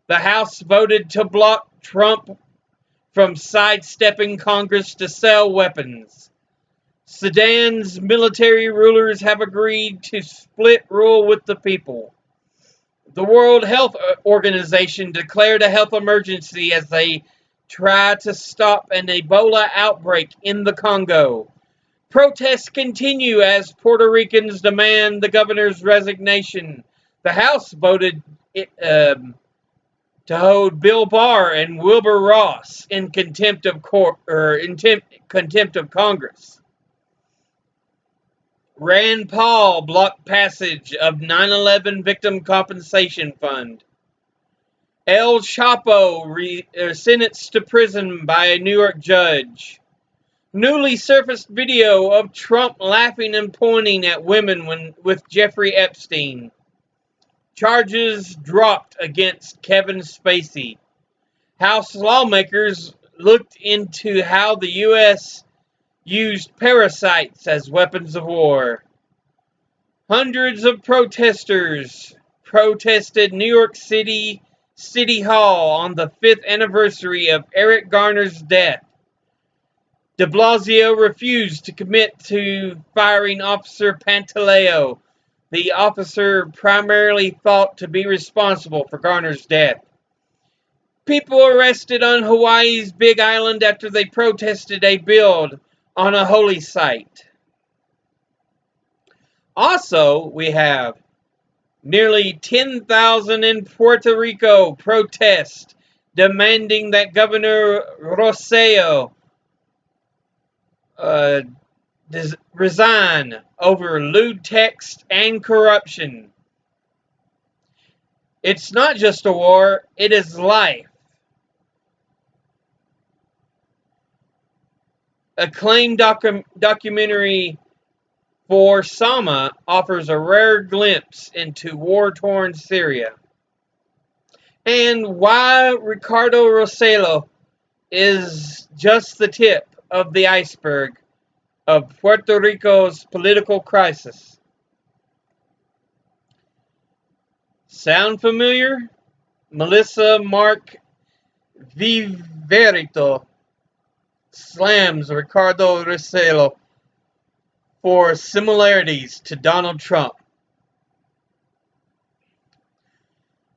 The House voted to block Trump from sidestepping Congress to sell weapons. Sudan's military rulers have agreed to split rule with the people. The World Health Organization declared a health emergency as they try to stop an Ebola outbreak in the Congo. Protests continue as Puerto Ricans demand the governor's resignation. The House voted to hold Bill Barr and Wilbur Ross in contempt of Congress. Rand Paul blocked passage of 9/11 Victim Compensation Fund. El Chapo sentenced to prison by a New York judge. Newly surfaced video of Trump laughing and pointing at women with Jeffrey Epstein. Charges dropped against Kevin Spacey. House lawmakers looked into how the U.S. used parasites as weapons of war. Hundreds of protesters protested New York City Hall on the 5th anniversary of Eric Garner's death. De Blasio refused to commit to firing Officer Pantaleo, the officer primarily thought to be responsible for Garner's death. People arrested on Hawaii's Big Island after they protested a build on a holy site. Also, we have nearly 10,000 in Puerto Rico protest demanding that Governor Rosselló resign over lewd text and corruption. It's not just a war, it is life. Acclaimed documentary for Sama offers a rare glimpse into war-torn Syria. And why Ricardo Rosselló is just the tip of the iceberg of Puerto Rico's political crisis. Sound familiar? Melissa Mark Viverito slams Ricardo Rosselló for similarities to Donald Trump.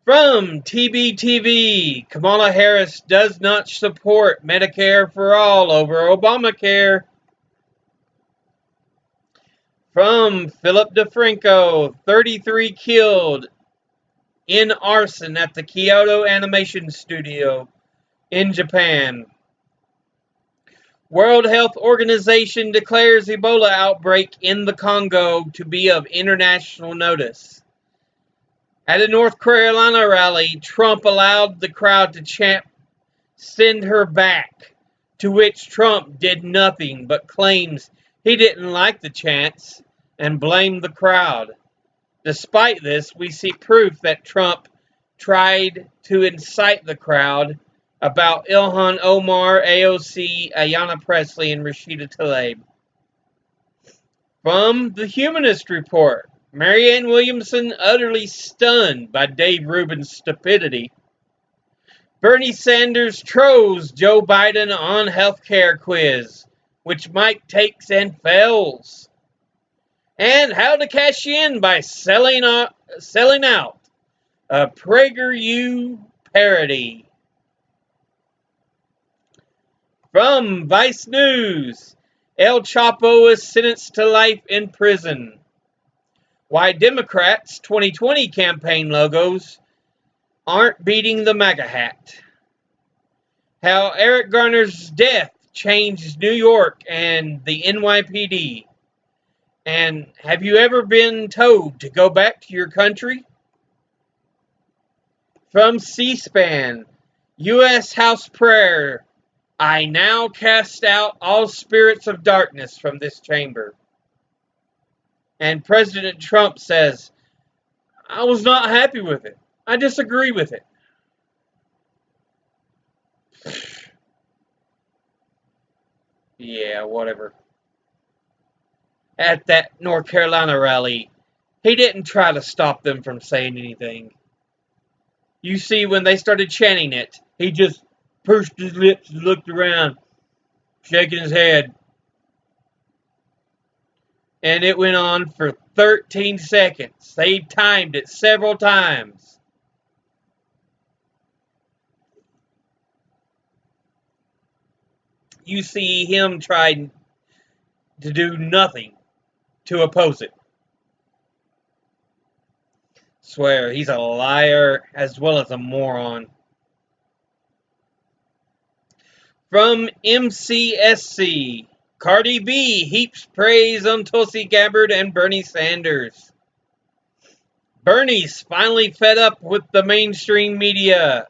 From TBTV, Kamala Harris does not support Medicare for all over Obamacare. From Philip DeFranco, 33 killed in arson at the Kyoto Animation Studio in Japan. World Health Organization declares Ebola outbreak in the Congo to be of international notice. At a North Carolina rally, Trump allowed the crowd to chant, "Send her back," to which Trump did nothing but claims he didn't like the chants and blamed the crowd. Despite this, we see proof that Trump tried to incite the crowd about Ilhan Omar, AOC, Ayanna Pressley, and Rashida Tlaib. From the Humanist Report, Marianne Williamson utterly stunned by Dave Rubin's stupidity. Bernie Sanders trolls Joe Biden on healthcare quiz, which Mike takes and fails. And how to cash in by selling out a PragerU parody. From Vice News, El Chapo is sentenced to life in prison. Why Democrats' 2020 campaign logos aren't beating the MAGA hat. How Eric Garner's death changed New York and the NYPD. And have you ever been told to go back to your country? From C-SPAN, U.S. House prayer, "I now cast out all spirits of darkness from this chamber." And President Trump says, "I was not happy with it. I disagree with it." Yeah, whatever. At that North Carolina rally, he didn't try to stop them from saying anything. You see, when they started chanting it, he just pursed his lips and looked around, shaking his head. And it went on for 13 seconds. They timed it several times. You see him trying to do nothing to oppose it. Swear, he's a liar as well as a moron. From MCSC, Cardi B heaps praise on Tulsi Gabbard and Bernie Sanders. Bernie's finally fed up with the mainstream media.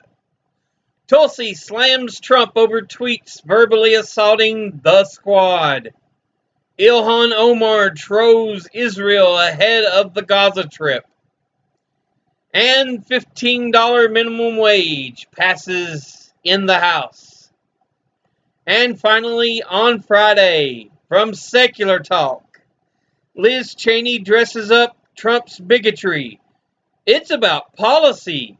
Tulsi slams Trump over tweets verbally assaulting the squad. Ilhan Omar trolls Israel ahead of the Gaza trip. And $15 minimum wage passes in the House. And finally, on Friday, from Secular Talk, Liz Cheney dresses up Trump's bigotry. It's about policy.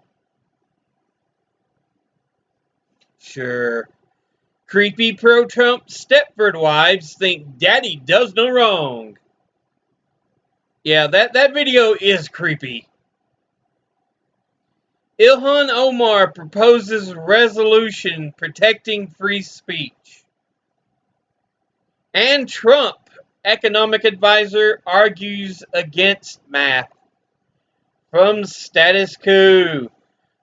Sure. Creepy pro-Trump Stepford wives think daddy does no wrong. Yeah, that video is creepy. Ilhan Omar proposes resolution protecting free speech. And Trump, economic advisor, argues against math. From Status Quo,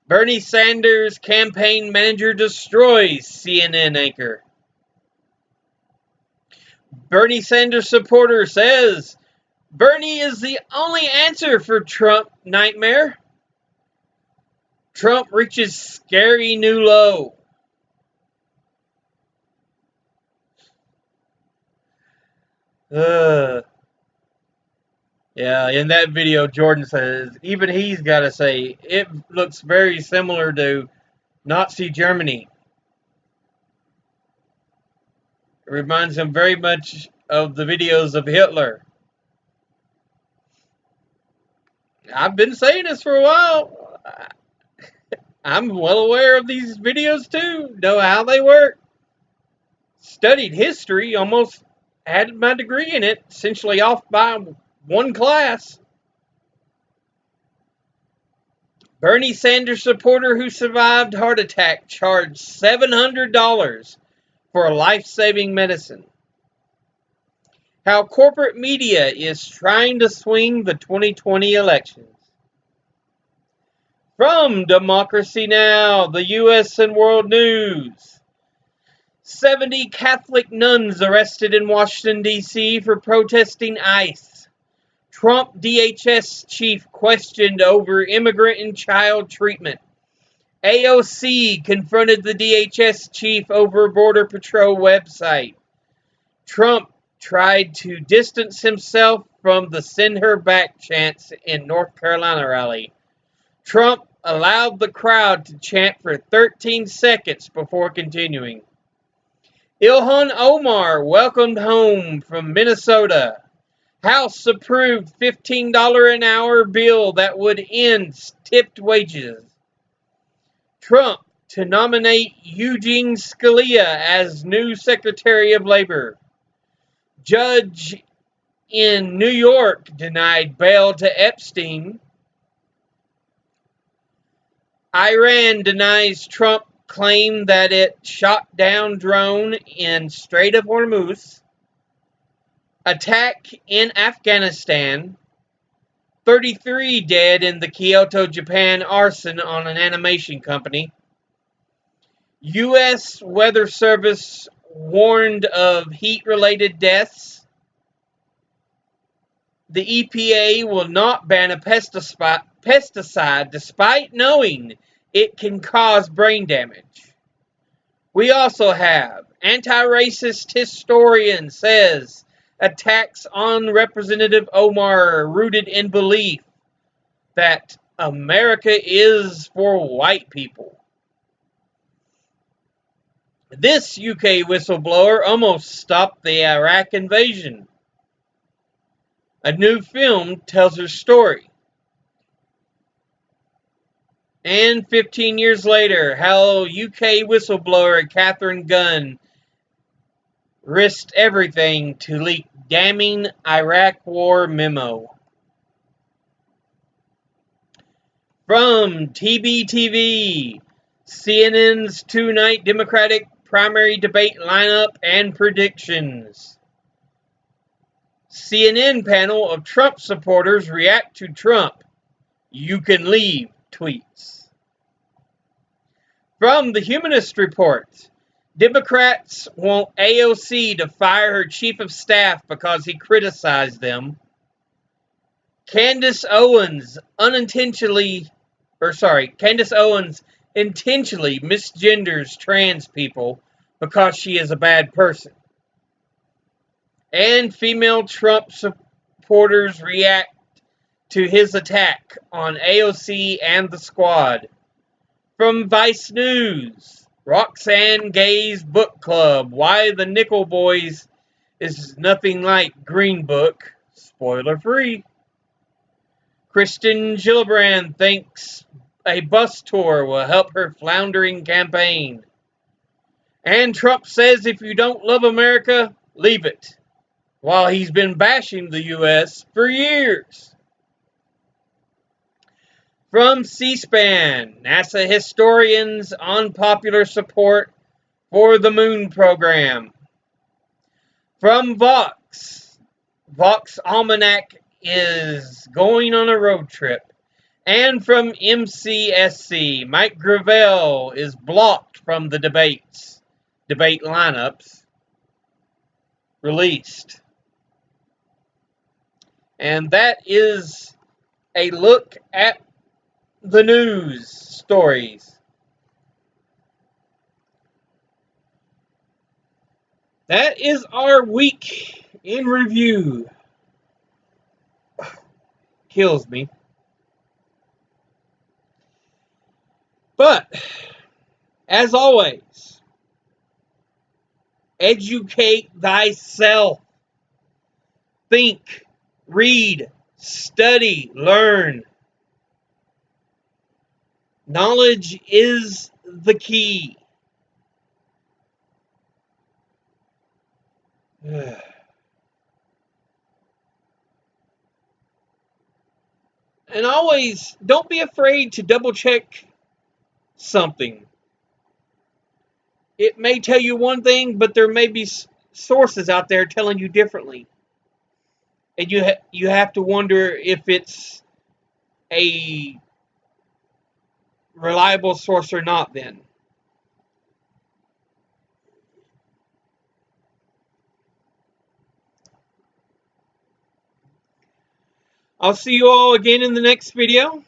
Bernie Sanders campaign manager destroys CNN anchor. Bernie Sanders supporter says Bernie is the only answer for Trump nightmare. Trump reaches scary new low. Yeah, in that video, Jordan says, even he's got to say, it looks very similar to Nazi Germany. It reminds him very much of the videos of Hitler. I've been saying this for a while. I'm well aware of these videos too, know how they work. Studied history, almost had my degree in it, essentially off by one class. Bernie Sanders supporter who survived heart attack charged $700 for life-saving medicine. How corporate media is trying to swing the 2020 elections. From Democracy Now!, the U.S. and World News. 70 Catholic nuns arrested in Washington, D.C. for protesting ICE. Trump DHS chief questioned over immigrant and child treatment. AOC confronted the DHS chief over Border Patrol website. Trump tried to distance himself from the send her back chants in North Carolina rally. Trump allowed the crowd to chant for 13 seconds before continuing. Ilhan Omar welcomed home from Minnesota. House approved $15 an hour bill that would end tipped wages. Trump to nominate Eugene Scalia as new Secretary of Labor. Judge in New York denied bail to Epstein. Iran denies Trump claim that it shot down drone in Strait of Hormuz. Attack in Afghanistan. 33 dead in the Kyoto, Japan arson on an animation company. U.S. Weather Service warned of heat-related deaths. The EPA will not ban a pesticide despite knowing it can cause brain damage. We also have anti-racist historian says attacks on Representative Omar are rooted in belief that America is for white people. This UK whistleblower almost stopped the Iraq invasion. A new film tells her story. And 15 years later, how UK whistleblower Catherine Gunn risked everything to leak damning Iraq War memo. From TBTV, CNN's two-night Democratic primary debate lineup and predictions. CNN panel of Trump supporters react to Trump. You can leave tweets. From the Humanist Report, Democrats want AOC to fire her chief of staff because he criticized them. Candace Owens intentionally misgenders trans people because she is a bad person. And female Trump supporters react to his attack on AOC and the squad. From Vice News, Roxane Gay's book club, Why the Nickel Boys is Nothing Like Green Book, spoiler free. Kristen Gillibrand thinks a bus tour will help her floundering campaign. And Trump says if you don't love America, leave it, while he's been bashing the U.S. for years. From C-SPAN, NASA historians unpopular support for the moon program. From Vox Almanac is going on a road trip. And from MCSC, Mike Gravel is blocked from the debate lineups released. And that is a look at the news stories. That is our week in review. Kills me. But, as always, educate thyself. Think, read, study, learn. Knowledge is the key. And always, don't be afraid to double check something. It may tell you one thing, but there may be sources out there telling you differently. And you have to wonder if it's a reliable source or not then. I'll see you all again in the next video.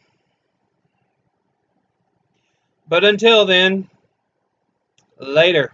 But until then, later.